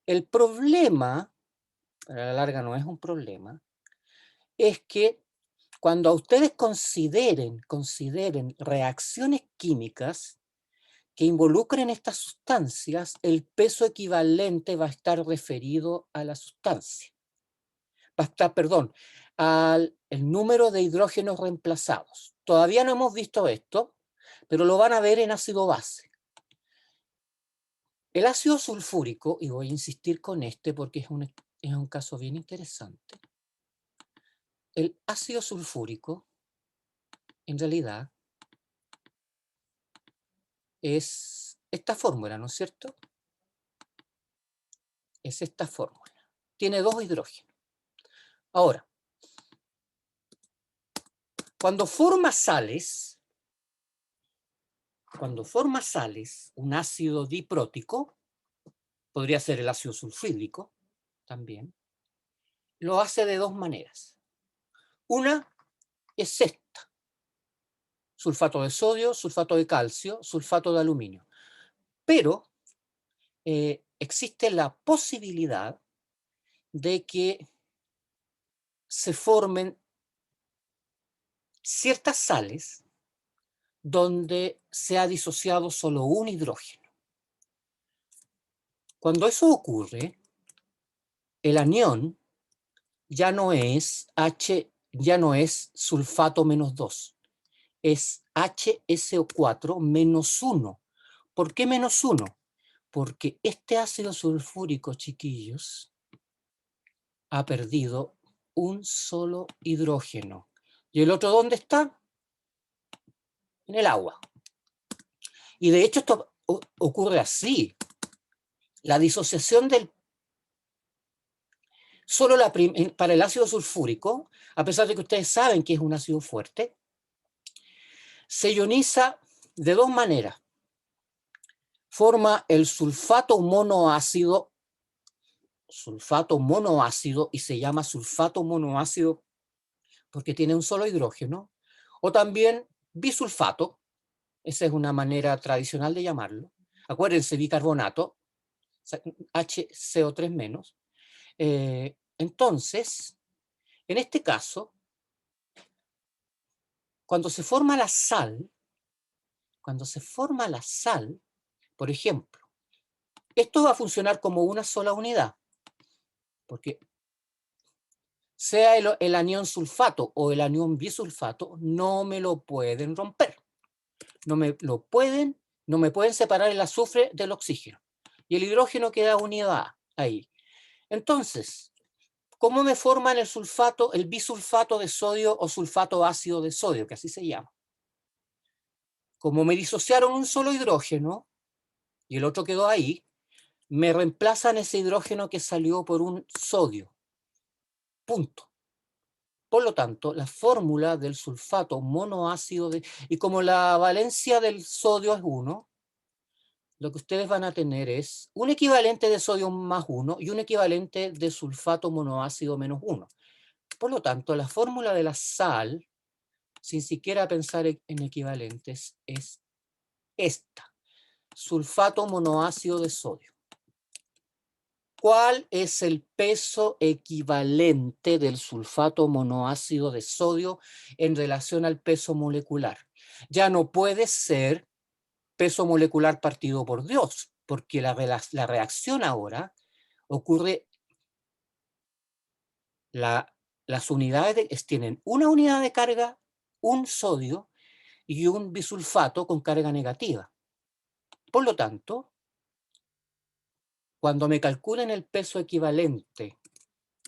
El problema, a la larga no es un problema, es que cuando ustedes consideren reacciones químicas que involucren estas sustancias, el peso equivalente va a estar referido a la sustancia. Va a estar, perdón, al el número de hidrógenos reemplazados. Todavía no hemos visto esto, pero lo van a ver en ácido base. El ácido sulfúrico, y voy a insistir con este porque es un caso bien interesante. El ácido sulfúrico, en realidad, es esta fórmula, ¿no es cierto? Es esta fórmula. Tiene 2 hidrógenos. Ahora, cuando forma sales, un ácido diprótico, podría ser el ácido sulfúrico también, lo hace de 2 maneras. Una es esta: sulfato de sodio, sulfato de calcio, sulfato de aluminio. Pero existe la posibilidad de que se formen ciertas sales donde se ha disociado solo un hidrógeno. Cuando eso ocurre, el anión ya no es sulfato -2, es HSO4 -1. ¿Por qué -1? Porque este ácido sulfúrico, chiquillos, ha perdido un solo hidrógeno. ¿Y el otro dónde está? En el agua. Y de hecho esto ocurre así. La disociación para el ácido sulfúrico, a pesar de que ustedes saben que es un ácido fuerte, se ioniza de 2 maneras. Forma el sulfato monoácido, y se llama sulfato monoácido porque tiene un solo hidrógeno, o también bisulfato, esa es una manera tradicional de llamarlo. Acuérdense, bicarbonato, HCO3-. Entonces, en este caso, cuando se forma la sal, por ejemplo, esto va a funcionar como una sola unidad, porque sea el anión sulfato o el anión bisulfato, no me lo pueden romper. No me pueden separar el azufre del oxígeno. Y el hidrógeno queda unidad ahí. Entonces, ¿cómo me forman el bisulfato de sodio o sulfato ácido de sodio, que así se llama? Como me disociaron un solo hidrógeno y el otro quedó ahí, me reemplazan ese hidrógeno que salió por un sodio. Punto. Por lo tanto, la fórmula del sulfato monoácido, y como la valencia del sodio es 1, lo que ustedes van a tener es un equivalente de sodio +1 y un equivalente de sulfato monoácido -1. Por lo tanto, la fórmula de la sal, sin siquiera pensar en equivalentes, es esta: sulfato monoácido de sodio. ¿Cuál es el peso equivalente del sulfato monoácido de sodio en relación al peso molecular? Ya no puede ser peso molecular partido por 2, porque la reacción ahora ocurre, las unidades tienen una unidad de carga, un sodio y un bisulfato con carga negativa. Por lo tanto, cuando me calculen el peso equivalente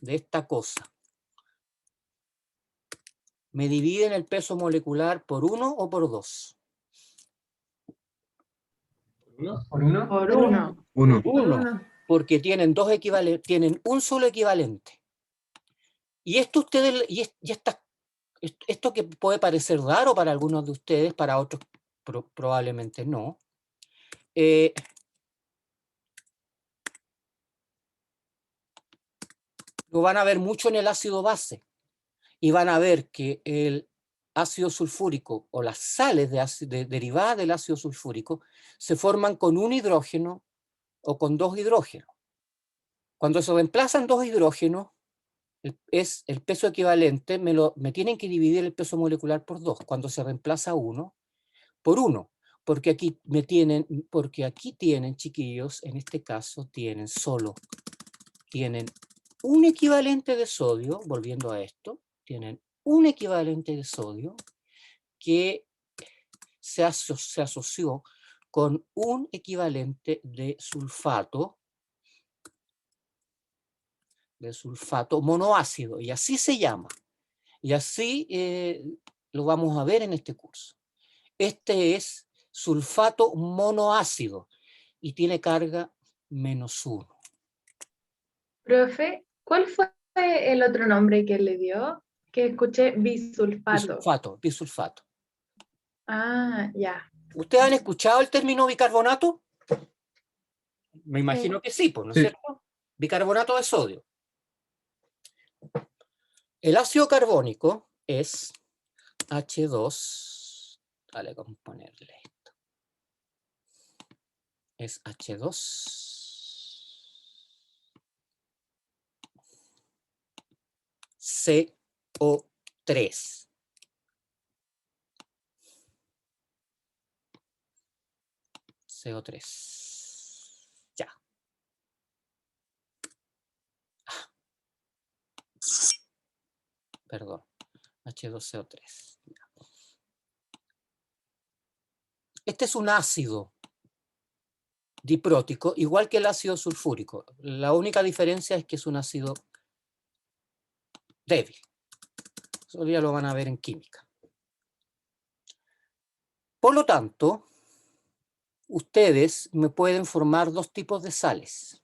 de esta cosa, me dividen el peso molecular por 1 o por 2. ¿Por uno? Por uno. Uno. Porque tienen un solo equivalente. Y esto esto que puede parecer raro para algunos de ustedes, para otros probablemente no. lo van a ver mucho en el ácido base, y van a ver que el ácido sulfúrico o las sales derivadas del ácido sulfúrico se forman con un hidrógeno o con dos hidrógenos. Cuando se reemplazan dos hidrógenos, es el peso equivalente, me tienen que dividir el peso molecular por 2, cuando se reemplaza uno por 1, porque aquí tienen, chiquillos, en este caso tienen un equivalente de sodio, volviendo a esto, tienen un equivalente de sodio que se asoció con un equivalente de sulfato monoácido, y así se llama. Y así lo vamos a ver en este curso. Este es sulfato monoácido y tiene carga -1. Profe, ¿cuál fue el otro nombre que le dio? Que escuché bisulfato. Bisulfato. Ah, ya. ¿Ustedes han escuchado el término bicarbonato? Me imagino que sí, pues, ¿no es cierto? Bicarbonato de sodio. El ácido carbónico es H2. Dale, vamos a ponerle esto. Es H2. CO3. CO3. Ya. Perdón. H2CO3. Este es un ácido diprótico, igual que el ácido sulfúrico. La única diferencia es que es un ácido débil. Eso ya lo van a ver en química. Por lo tanto, ustedes me pueden formar dos tipos de sales.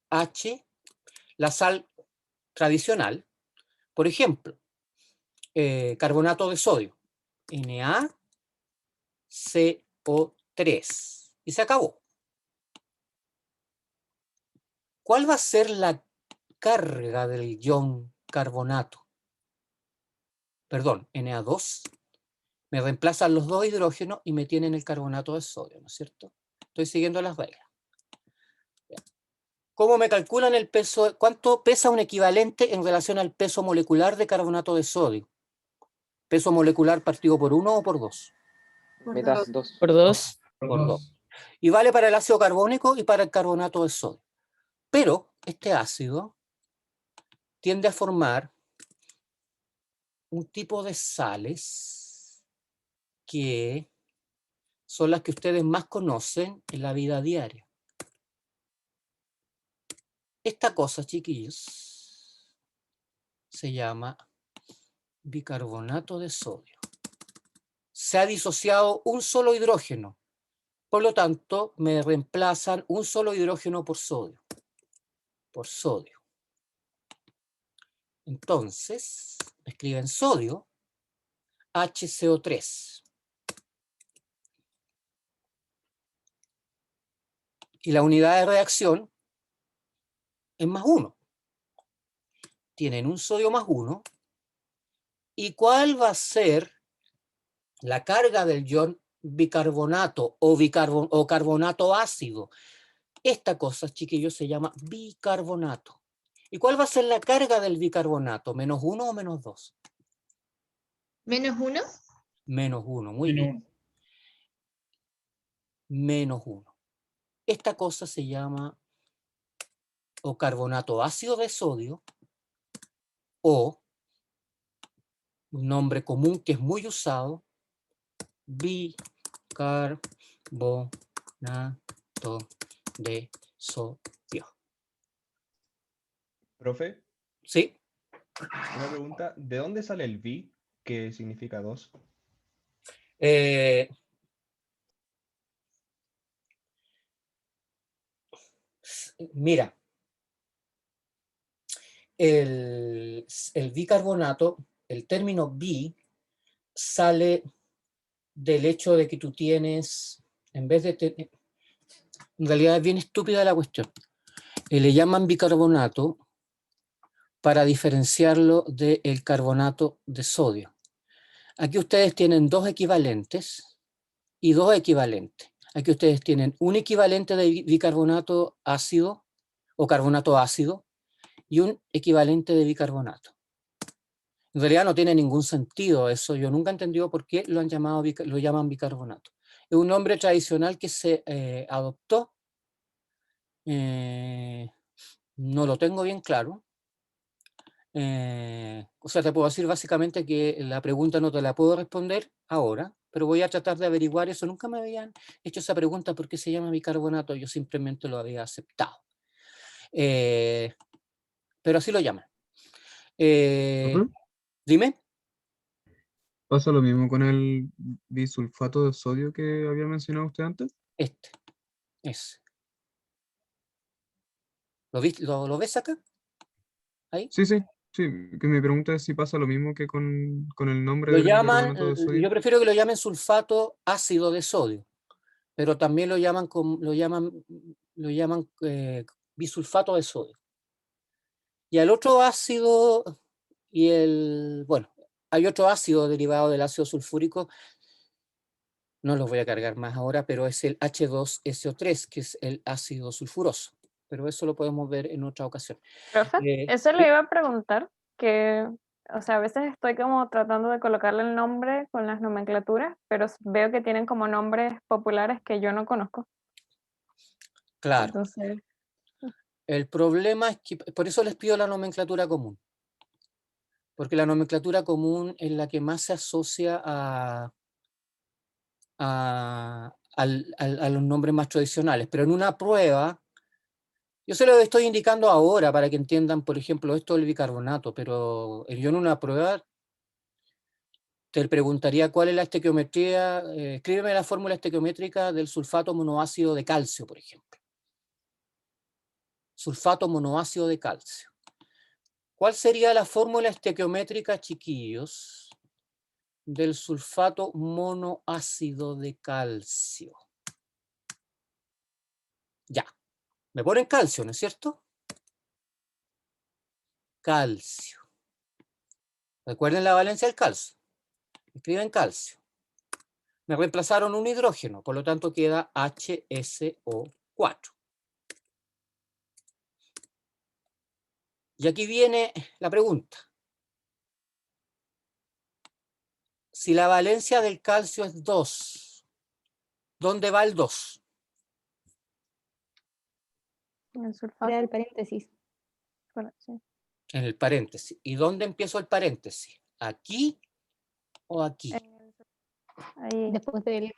H, la sal tradicional, por ejemplo, carbonato de sodio, NaCO3, y se acabó. ¿Cuál va a ser la carga del ion carbonato? Perdón, Na2. Me reemplazan los dos hidrógenos y me tienen el carbonato de sodio, ¿no es cierto? Estoy siguiendo las reglas. ¿Cómo me calculan el peso? ¿Cuánto pesa un equivalente en relación al peso molecular de carbonato de sodio? ¿Peso molecular partido por 1 o por 2? Mitad, 2. Por 2. Por 2. Y vale para el ácido carbónico y para el carbonato de sodio. Pero este ácido tiende a formar un tipo de sales que son las que ustedes más conocen en la vida diaria. Esta cosa, chiquillos, se llama bicarbonato de sodio. Se ha disociado un solo hidrógeno, por lo tanto me reemplazan un solo hidrógeno por sodio. Entonces, me escriben sodio, HCO3. Y la unidad de reacción es +1. Tienen un sodio +1. ¿Y cuál va a ser la carga del ion bicarbonato o carbonato ácido? Esta cosa, chiquillos, se llama bicarbonato. ¿Y cuál va a ser la carga del bicarbonato? ¿-1 o -2? ¿-1? -1, muy bien. -1. Esta cosa se llama o carbonato ácido de sodio, o un nombre común que es muy usado, bicarbonato de sodio. Profe, ¿Sí? una pregunta. ¿De dónde sale el bi, que significa 2? Mira, el bicarbonato, el término bi, sale del hecho de que tú tienes, en vez de... En realidad es bien estúpida la cuestión. Le llaman bicarbonato para diferenciarlo del carbonato de sodio. Aquí ustedes tienen dos equivalentes y dos equivalentes. Aquí ustedes tienen un equivalente de bicarbonato ácido o carbonato ácido y un equivalente de bicarbonato. En realidad no tiene ningún sentido eso. Yo nunca he entendido por qué lo llaman bicarbonato. Es un nombre tradicional que se adoptó. No lo tengo bien claro. O sea, te puedo decir básicamente que la pregunta no te la puedo responder ahora, pero voy a tratar de averiguar eso. Nunca me habían hecho esa pregunta por qué se llama bicarbonato. Yo simplemente lo había aceptado. Pero así lo llaman. Dime. ¿Pasa lo mismo con el bisulfato de sodio que había mencionado usted antes? Ese. ¿Lo ves acá? ¿Ahí? Sí, que mi pregunta es si pasa lo mismo que con el nombre Lo del llaman, bicarbonato de sodio. yo prefiero que lo llamen sulfato ácido de sodio, pero también lo llaman bisulfato de sodio. Y al otro ácido, bueno, hay otro ácido derivado del ácido sulfúrico, no los voy a cargar más ahora, pero es el H2SO3, que es el ácido sulfuroso. Pero eso lo podemos ver en otra ocasión. Profe, eso le iba a preguntar, que, o sea, a veces estoy como tratando de colocarle el nombre con las nomenclaturas, pero veo que tienen como nombres populares que yo no conozco. Claro. Entonces, el problema es que, por eso les pido la nomenclatura común. Porque la nomenclatura común es la que más se asocia a los nombres más tradicionales. Pero en una prueba, yo se lo estoy indicando ahora para que entiendan, por ejemplo, esto del bicarbonato, pero yo en una prueba te preguntaría cuál es la estequiometría, escríbeme la fórmula estequiométrica del sulfato monoácido de calcio, por ejemplo. Sulfato monoácido de calcio. ¿Cuál sería la fórmula estequiométrica, chiquillos, del sulfato monoácido de calcio? Ya. Me ponen calcio, ¿no es cierto? Calcio. Recuerden la valencia del calcio. Escriben calcio. Me reemplazaron un hidrógeno, por lo tanto queda HSO4. Y aquí viene la pregunta. Si la valencia del calcio es 2, ¿dónde va el 2? en el sulfato. Crea el paréntesis. Bueno, sí. En el paréntesis. ¿Y dónde empiezo el paréntesis? ¿Aquí o aquí? Ahí. Después del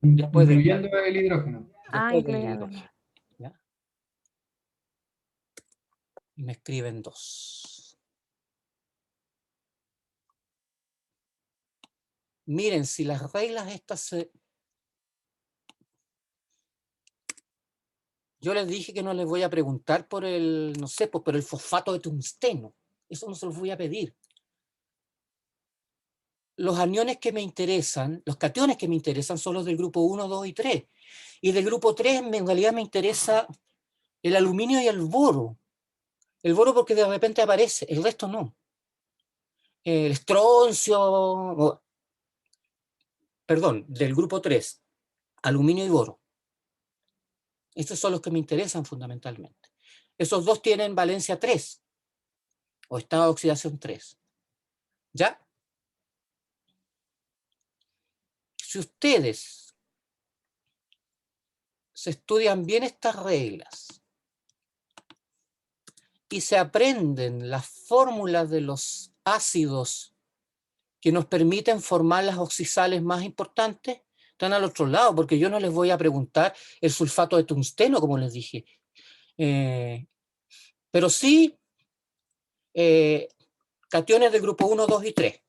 Después del Incluyendo el hidrógeno. Ah, después del incluyendo. hidrógeno, ¿ya? Y me escriben 2. Miren, si las reglas estas se... Yo les dije que no les voy a preguntar por el, no sé, por el fosfato de tungsteno. Eso no se los voy a pedir. Los aniones que me interesan, los cationes que me interesan son los del grupo 1, 2 y 3. Y del grupo 3 en realidad me interesa el aluminio y el boro. El boro porque de repente aparece, el resto no. El estroncio, perdón, del grupo 3, aluminio y boro. Estos son los que me interesan fundamentalmente. Esos dos tienen valencia 3 o estado de oxidación 3. ¿Ya? Si ustedes se estudian bien estas reglas y se aprenden las fórmulas de los ácidos que nos permiten formar las oxisales más importantes, están al otro lado, porque yo no les voy a preguntar el sulfato de tungsteno, como les dije. Pero sí cationes del grupo 1, 2 y 3.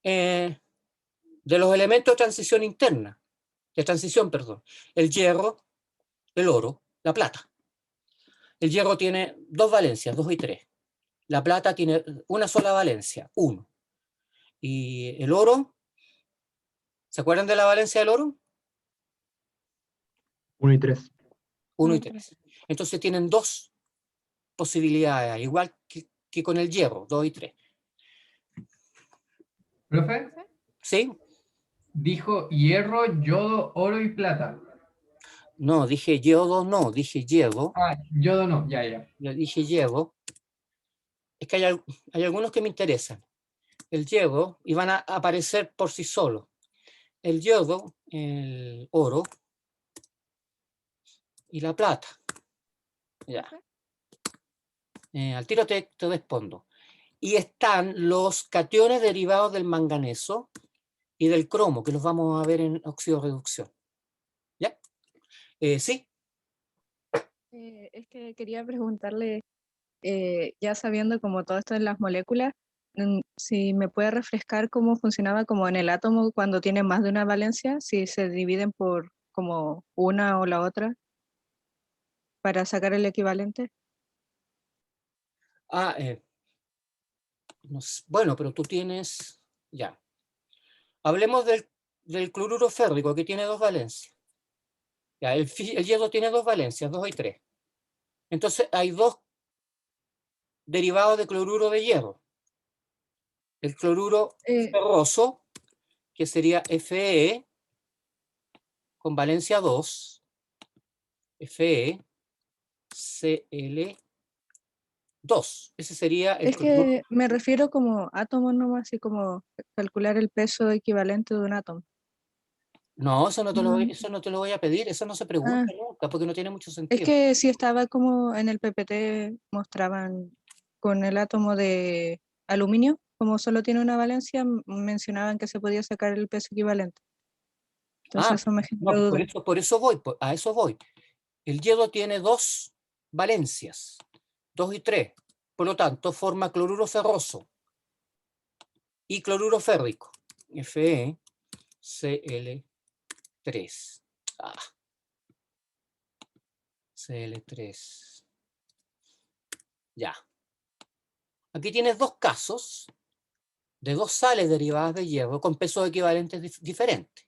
De los elementos de transición interna, el hierro, el oro, la plata. El hierro tiene dos valencias, 2 y 3. La plata tiene una sola valencia, 1. Y el oro, ¿se acuerdan de la valencia del oro? 1 y 3. 1 y 3. Entonces tienen 2. posibilidades hay, igual que con el hierro, 2 y 3. ¿Profe? ¿Sí? Dijo hierro, yodo, oro y plata. No, dije yodo, no, dije hierro. Ah, yodo no, ya. Le dije hierro. Es que hay algunos que me interesan. El hierro, y van a aparecer por sí solos. El yodo, el oro y la plata. Ya. Al tiro te respondo. Y están los cationes derivados del manganeso y del cromo, que los vamos a ver en oxidorreducción. ¿Ya? ¿Sí? Es que quería preguntarle, ya sabiendo como todo esto de las moléculas, si me puede refrescar cómo funcionaba como en el átomo cuando tiene más de una valencia, si se dividen por como una o la otra para sacar el equivalente. No sé, bueno, pero tú tienes... Ya. Hablemos del cloruro férrico, que tiene 2 valencias. Ya, el hierro tiene 2 valencias, 2 y 3. Entonces hay 2 derivados de cloruro de hierro. El cloruro ferroso, que sería Fe con valencia 2, Fe, Cl2. Ese sería el Es que me refiero como átomos nomás, así como calcular el peso equivalente de un átomo. No, eso no te lo voy a pedir, eso no se pregunta nunca, porque no tiene mucho Es sentido. que si estaba como en el PPT mostraban con el átomo de aluminio, como solo tiene una valencia, mencionaban que se podía sacar el peso equivalente. Entonces eso me generó no, duda. por eso voy, a eso voy. El hierro tiene 2 valencias, 2 y 3, por lo tanto forma cloruro ferroso y cloruro férrico, FeCl3. Cl3. Ya. Aquí tienes 2 casos de 2 sales derivadas de hierro con pesos equivalentes diferentes.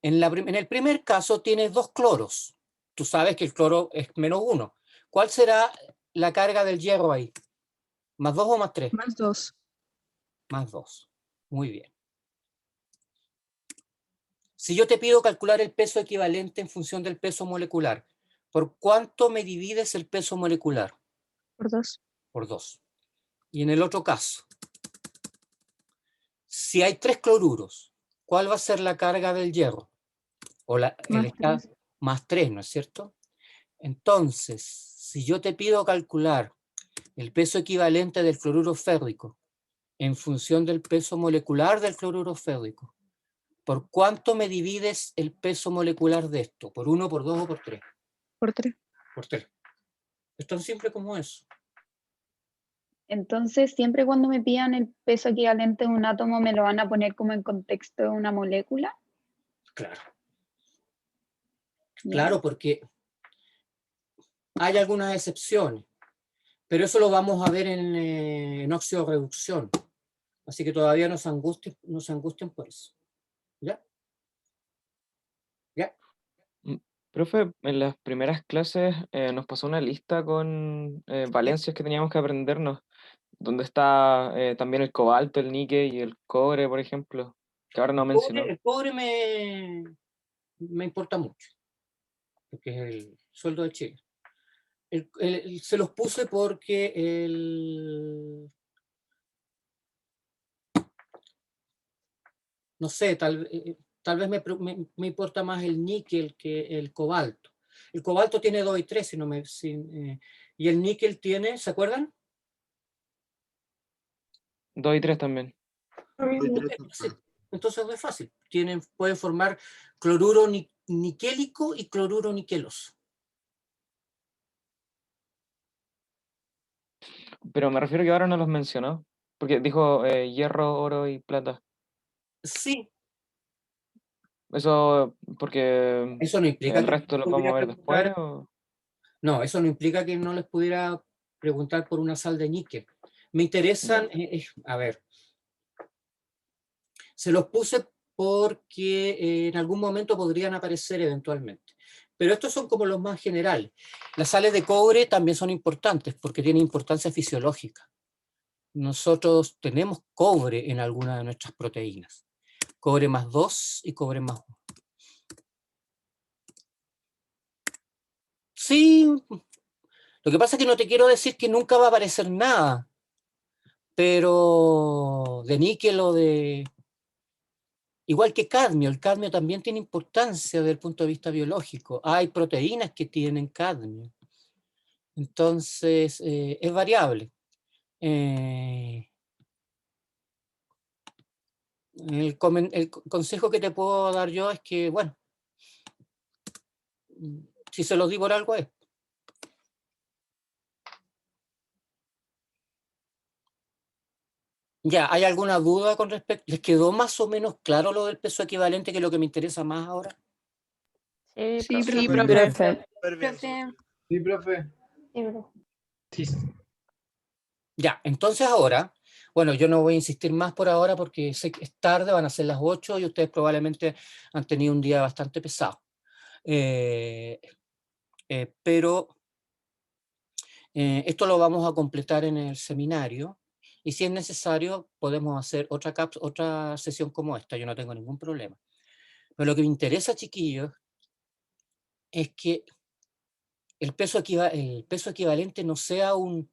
En el primer caso tienes 2 cloros. Tú sabes que el cloro es -1. ¿Cuál será la carga del hierro ahí? ¿Más 2 o más 3? Más 2. Más 2. Muy bien. Si yo te pido calcular el peso equivalente en función del peso molecular, ¿por cuánto me divides el peso molecular? Por 2. Por 2. Y en el otro caso, si hay 3 cloruros, ¿cuál va a ser la carga del hierro? O más 3, ¿no es cierto? Entonces, si yo te pido calcular el peso equivalente del cloruro férrico en función del peso molecular del cloruro férrico, ¿por cuánto me divides el peso molecular de esto? ¿Por 1, por 2 o por 3? Por 3. Por 3. Es tan simple como eso. Entonces, siempre cuando me pidan el peso equivalente de un átomo, ¿me lo van a poner como en contexto de una molécula? Claro. Claro, porque hay algunas excepciones, pero eso lo vamos a ver en oxidorreducción. Así que todavía no se angustien por eso. ¿Ya? ¿Ya? Profe, en las primeras clases nos pasó una lista con valencias que teníamos que aprendernos, donde está también el cobalto, el níquel y el cobre, por ejemplo, que ahora no mencionó. El cobre me importa mucho, porque es el sueldo de Chile. Se los puse porque no sé, tal vez me importa más el níquel que el cobalto. El cobalto tiene 2 y 3, y el níquel tiene, ¿se acuerdan? 2 y 3 también. Sí. Entonces es fácil. Pueden formar cloruro niquélico y cloruro niqueloso. Pero me refiero que ahora no los mencionó, porque dijo hierro, oro y plata. Sí. Eso porque Eso no implica el que resto lo vamos a ver después. ¿O? No, eso no implica que no les pudiera preguntar por una sal de níquel. Me interesan, a ver, se los puse porque en algún momento podrían aparecer eventualmente. Pero estos son como los más generales. Las sales de cobre también son importantes porque tienen importancia fisiológica. Nosotros tenemos cobre en alguna de nuestras proteínas. Cobre más 2 y cobre más 1. Sí, lo que pasa es que no te quiero decir que nunca va a aparecer nada, pero de níquel o de... Igual que cadmio, el cadmio también tiene importancia desde el punto de vista biológico. Hay proteínas que tienen cadmio. Entonces, es variable. El consejo que te puedo dar yo es que, bueno, si se los di por algo es. Ya, ¿hay alguna duda con respecto? ¿Les quedó más o menos claro lo del peso equivalente, que es lo que me interesa más ahora? Sí, Sí, profe. profe. Súper bien, Sí, profe. Sí. Ya, entonces ahora, bueno, yo no voy a insistir más por ahora porque sé que es tarde, van a ser las 8 y ustedes probablemente han tenido un día bastante pesado. Pero esto lo vamos a completar en el seminario y si es necesario podemos hacer otra sesión como esta, yo no tengo ningún problema. Pero lo que me interesa, chiquillos, es que el peso equivalente no sea un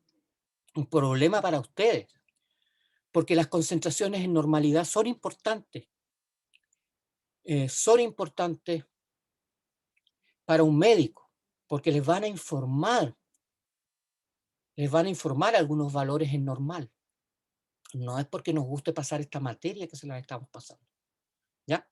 problema para ustedes, porque las concentraciones en normalidad son importantes para un médico, porque les van a informar algunos valores en normal. No es porque nos guste pasar esta materia que se la estamos pasando. ¿Ya?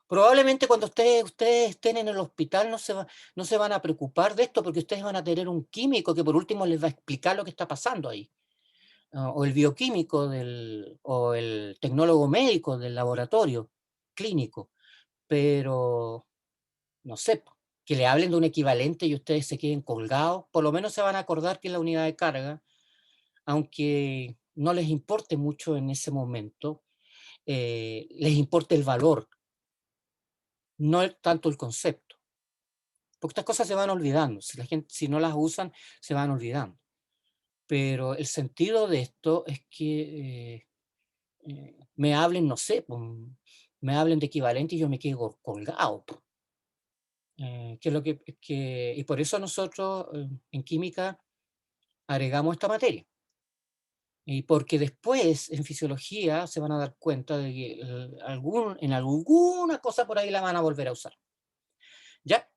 Probablemente cuando ustedes estén en el hospital no se van a preocupar de esto porque ustedes van a tener un químico que por último les va a explicar lo que está pasando ahí. O el bioquímico o el tecnólogo médico del laboratorio clínico. Pero, no sé, que le hablen de un equivalente y ustedes se queden colgados, por lo menos se van a acordar que es la unidad de carga, aunque no les importe mucho en ese momento, les importa el valor, no tanto el concepto. Porque estas cosas se van olvidando, si no las usan, se van olvidando. Pero el sentido de esto es que me hablen, no sé, me hablen de equivalente y yo me quedo colgado. Y por eso nosotros en química agregamos esta materia. Y porque después en fisiología se van a dar cuenta de que en alguna cosa por ahí la van a volver a usar. ¿Ya?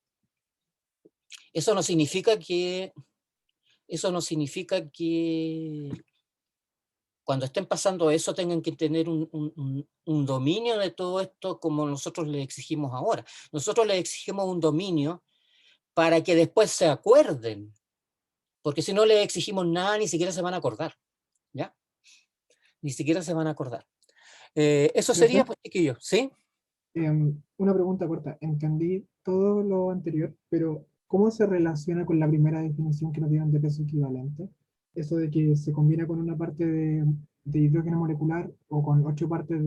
Eso no significa que cuando estén pasando eso tengan que tener un dominio de todo esto como nosotros le exigimos ahora. Nosotros le exigimos un dominio para que después se acuerden, porque si no le exigimos nada, ni siquiera se van a acordar, ¿ya? Ni siquiera se van a acordar. Eso sería, pues, chiquillos, ¿sí? Una pregunta corta. Entendí todo lo anterior, pero ¿cómo se relaciona con la primera definición que nos dieron de peso equivalente? Eso de que se combina con una parte de hidrógeno molecular o con 8 partes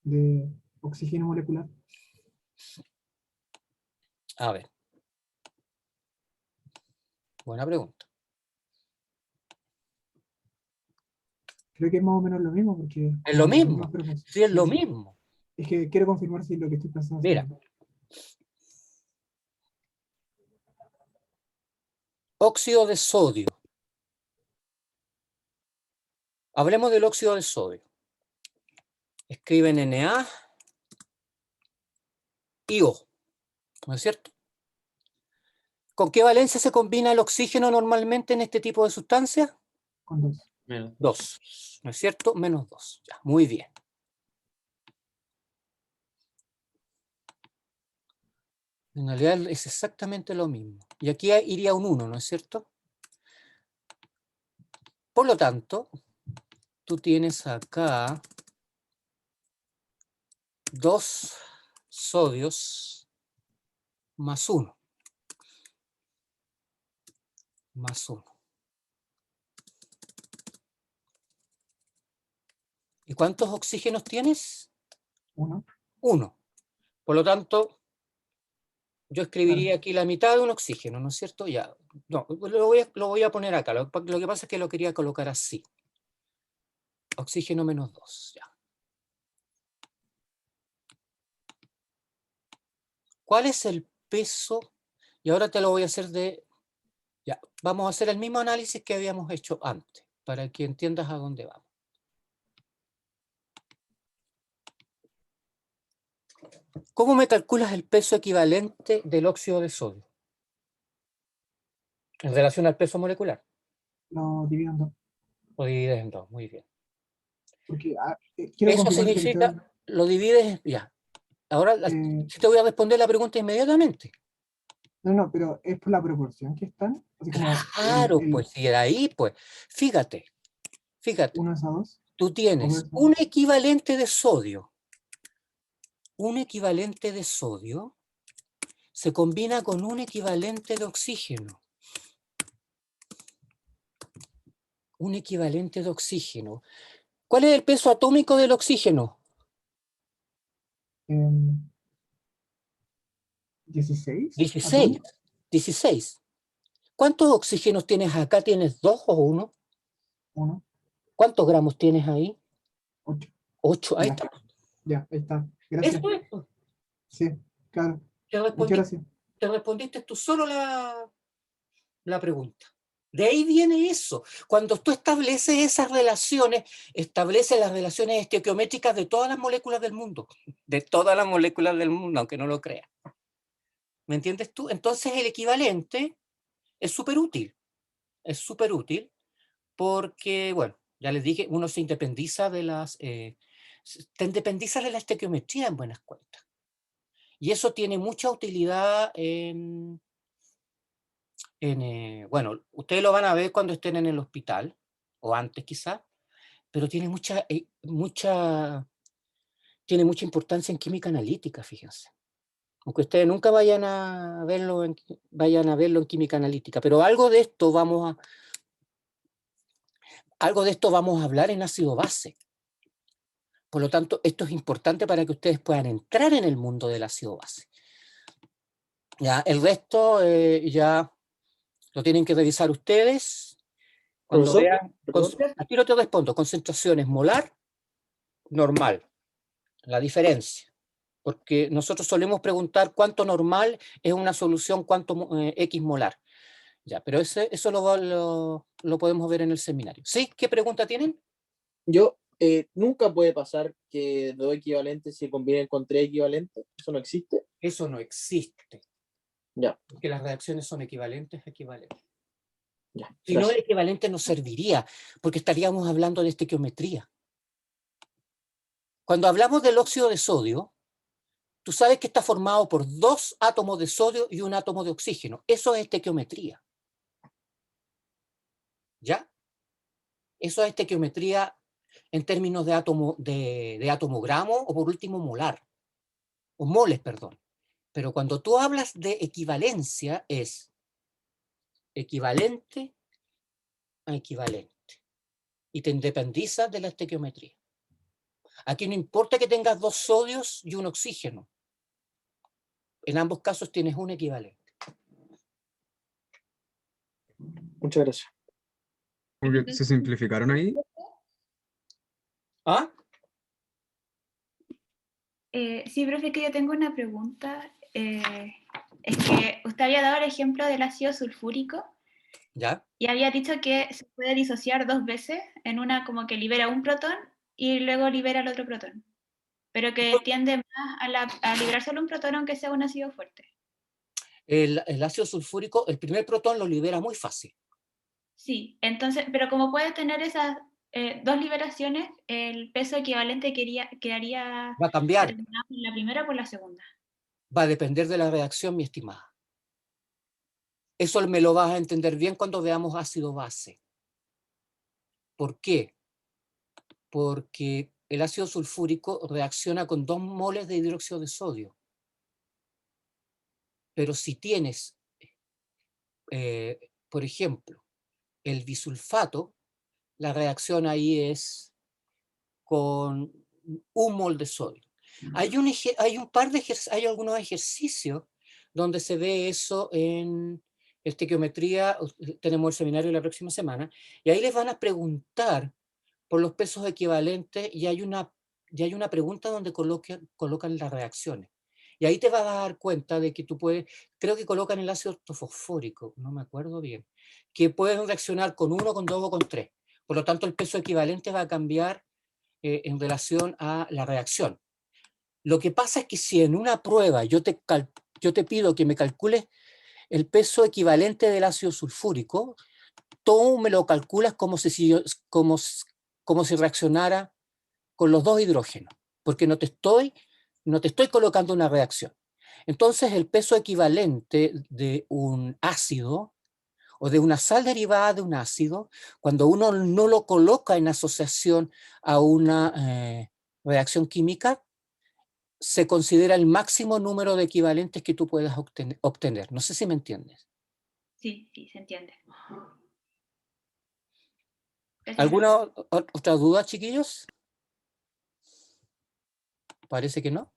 de oxígeno molecular. A ver. Buena pregunta. Creo que es más o menos lo mismo, porque... Es lo mismo, sí, es lo mismo. Es que quiero confirmar si lo que estoy pensando... Mira. Óxido de sodio. Hablemos del óxido de sodio. Escriben Na y O, ¿no es cierto? ¿Con qué valencia se combina el oxígeno normalmente en este tipo de sustancias? Con 2. Menos 2, ¿no es cierto? Menos 2. Ya, muy bien. En realidad es exactamente lo mismo. Y aquí iría un 1, ¿no es cierto? Por lo tanto, tú tienes acá 2 sodios más 1. Más 1. ¿Y cuántos oxígenos tienes? 1. 1. Por lo tanto, Yo escribiría aquí la mitad de un oxígeno, ¿no es cierto? Ya, no, lo voy a poner acá. Lo que pasa es que lo quería colocar así. Oxígeno menos 2, ya. ¿Cuál es el peso? Y ahora te lo voy a hacer de... Ya, vamos a hacer el mismo análisis que habíamos hecho antes, para que entiendas a dónde vamos. ¿Cómo me calculas el peso equivalente del óxido de sodio? En relación al peso molecular. Lo divido en 2. Lo divides en 2, muy bien. Porque quiero Eso confirmar que significa, lo divides, ya. Ahora te voy a responder la pregunta inmediatamente. No, pero es por la proporción que están. Así como Claro, pues, y de ahí, pues, fíjate. 1 es a 2. Tú tienes un equivalente de sodio. Un equivalente de sodio se combina con un equivalente de oxígeno. Un equivalente de oxígeno. ¿Cuál es el peso atómico del oxígeno? 16. 16. 16. ¿Cuántos oxígenos tienes acá? ¿Tienes 2 o 1? 1. ¿Cuántos gramos tienes ahí? 8. 8, ahí Ya. está. Ya, ahí está. Gracias. Esto es. Sí, claro. Muchas gracias. Te respondiste tú solo la pregunta. De ahí viene eso. Cuando tú estableces esas relaciones, estableces las relaciones estequiométricas de todas las moléculas del mundo. De todas las moléculas del mundo, aunque no lo creas. ¿Me entiendes tú? Entonces el equivalente es súper útil. Es súper útil porque, bueno, ya les dije, uno se independiza de te independizas de la estequiometría en buenas cuentas. Y eso tiene mucha utilidad bueno, ustedes lo van a ver cuando estén en el hospital, o antes quizás, pero tiene mucha importancia en química analítica, fíjense. Aunque ustedes nunca vayan a verlo en química analítica, pero algo de esto vamos a hablar en ácido base. Por lo tanto, esto es importante para que ustedes puedan entrar en el mundo del ácido base. Ya, el resto ya lo tienen que revisar ustedes. Cuando vean, a tiro te respondo, concentraciones molar, normal, la diferencia. Porque nosotros solemos preguntar cuánto normal es una solución, cuánto X molar. Ya, pero eso lo podemos ver en el seminario. ¿Sí? ¿Qué pregunta tienen? Nunca puede pasar que 2 equivalentes se combinen con 3 equivalentes. ¿Eso no existe? Eso no existe. Ya. Porque las reacciones son equivalentes. Ya, si no, el equivalente no serviría, porque estaríamos hablando de estequiometría. Cuando hablamos del óxido de sodio, tú sabes que está formado por 2 átomos de sodio y 1 átomo de oxígeno. Eso es estequiometría. ¿Ya? Eso es estequiometría en términos de atomogramo o por último molar. O moles, perdón. Pero cuando tú hablas de equivalencia es equivalente a equivalente. Y te independizas de la estequiometría. Aquí no importa que tengas 2 sodios y 1 oxígeno. En ambos casos tienes un equivalente. Muchas gracias. Porque se simplificaron ahí. ¿Ah? Sí, profe, que yo tengo una pregunta. Es que usted había dado el ejemplo del ácido sulfúrico. ¿Ya? Y había dicho que se puede disociar 2 veces, en una como que libera un protón y luego libera el otro protón. Pero que tiende más a liberar solo un protón aunque sea un ácido fuerte. El ácido sulfúrico, el primer protón lo libera muy fácil. Sí, entonces, pero como puede tener esas 2 liberaciones, el peso equivalente quedaría Va a cambiar. determinado por la primera o por la segunda. Va a depender de la reacción, mi estimada. Eso me lo vas a entender bien cuando veamos ácido base. ¿Por qué? Porque el ácido sulfúrico reacciona con 2 moles de hidróxido de sodio. Pero si tienes, por ejemplo, el bisulfato, la reacción ahí es con 1 mol de sodio. Hay algunos ejercicios donde se ve eso en estequiometría. Tenemos el seminario la próxima semana, y ahí les van a preguntar por los pesos equivalentes, y hay una pregunta donde colocan las reacciones. Y ahí te vas a dar cuenta de que tú puedes, creo que colocan el ácido ortofosfórico, no me acuerdo bien, que pueden reaccionar con 1, con 2 o con 3. Por lo tanto, el peso equivalente va a cambiar en relación a la reacción. Lo que pasa es que si en una prueba yo te pido que me calcules el peso equivalente del ácido sulfúrico, tú me lo calculas como si reaccionara con los dos hidrógenos, porque no te estoy colocando una reacción. Entonces, el peso equivalente de un ácido o de una sal derivada de un ácido, cuando uno no lo coloca en asociación a una reacción química, se considera el máximo número de equivalentes que tú puedas obtener. No sé si me entiendes. Sí, sí, se entiende. ¿Alguna otra duda, chiquillos? Parece que no.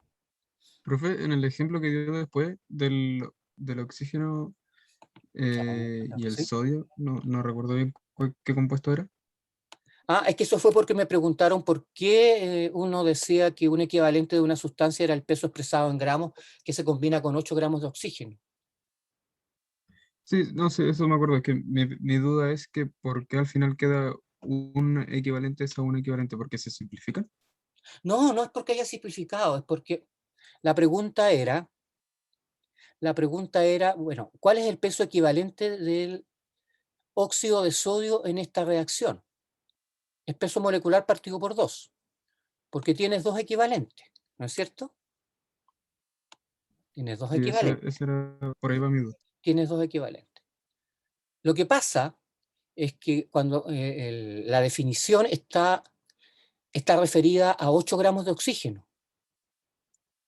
Profe, en el ejemplo que dio después del oxígeno y el ¿Sí? sodio, no recuerdo bien qué compuesto era. Ah, es que eso fue porque me preguntaron por qué uno decía que un equivalente de una sustancia era el peso expresado en gramos, que se combina con 8 gramos de oxígeno. Sí, no sé, eso me acuerdo. Es que mi duda es que ¿por qué al final queda un equivalente a un equivalente? ¿Porque se simplifica? No, no es porque haya simplificado, es porque la pregunta era, bueno, ¿cuál es el peso equivalente del óxido de sodio en esta reacción? Es peso molecular partido por 2, porque tienes 2 equivalentes, ¿no es cierto? Tienes 2 Sí, equivalentes. ese era, por ahí va mi duda. Tienes 2 equivalentes. Lo que pasa es que cuando la definición está referida a 8 gramos de oxígeno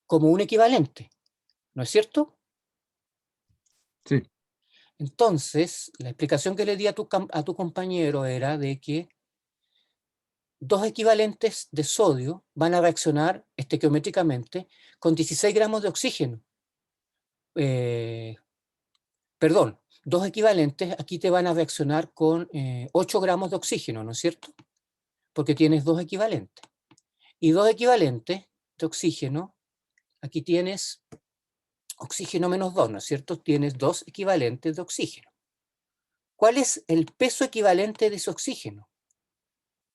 como un equivalente, ¿no es cierto? Sí. Entonces, la explicación que le di a tu compañero era de que 2 equivalentes de sodio van a reaccionar estequiométricamente con 16 gramos de oxígeno. Perdón, 2 equivalentes aquí te van a reaccionar con 8 gramos de oxígeno, ¿no es cierto? Porque tienes 2 equivalentes. Y 2 equivalentes de oxígeno, aquí tienes oxígeno menos 2, ¿no es cierto? Tienes 2 equivalentes de oxígeno. ¿Cuál es el peso equivalente de ese oxígeno?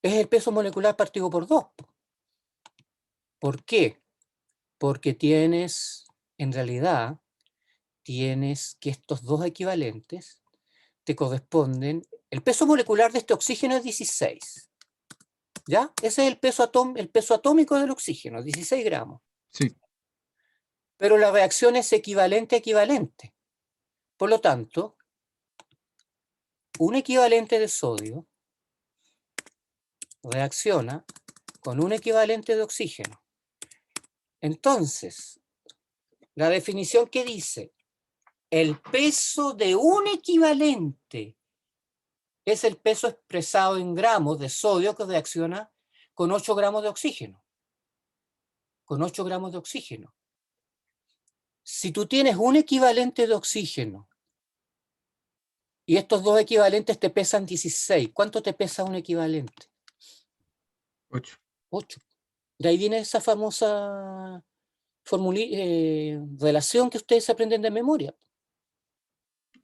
Es el peso molecular partido por 2. ¿Por qué? Porque en realidad, tienes que estos 2 equivalentes te corresponden. El peso molecular de este oxígeno es 16. ¿Ya? Ese es el peso atómico del oxígeno, 16 gramos. Sí. Pero la reacción es equivalente a equivalente. Por lo tanto, un equivalente de sodio reacciona con un equivalente de oxígeno. Entonces, la definición que dice, el peso de un equivalente es el peso expresado en gramos de sodio que reacciona con 8 gramos de oxígeno. Con 8 gramos de oxígeno. Si tú tienes un equivalente de oxígeno y estos 2 equivalentes te pesan 16, ¿cuánto te pesa un equivalente? 8. 8. De ahí viene esa famosa relación que ustedes aprenden de memoria.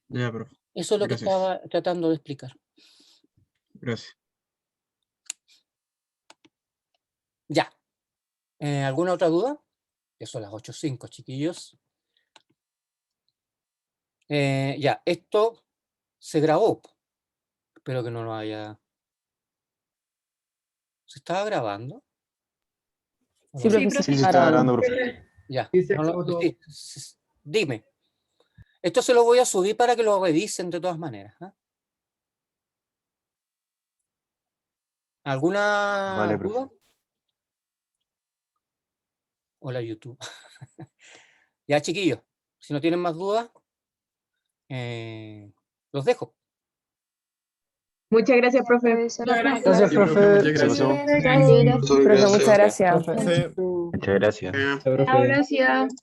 Ya, profe. Eso es lo que estaba tratando de explicar. Gracias. Ya. ¿Alguna otra duda? Que son las 8:05, chiquillos. Ya, esto se grabó. Espero que no lo haya... ¿Se estaba grabando? Sí, profesor. Sí, se está grabando, profe. Ya. Sí, se acabó todo. Dime. Esto se lo voy a subir para que lo revisen de todas maneras. ¿Alguna Vale, duda? profe. Hola, YouTube. Ya, chiquillos, si no tienen más dudas, los dejo. Muchas gracias, profe. Gracias, Profe. profe. Muchas gracias. Muchas gracias. Chao, gracias.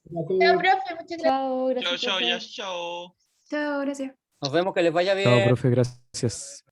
Chao, profe, muchas gracias. Chao, gracias. Chao, chao, profe. ya, chao. Chao, gracias. Nos vemos, que les vaya Chao, bien. profe, gracias.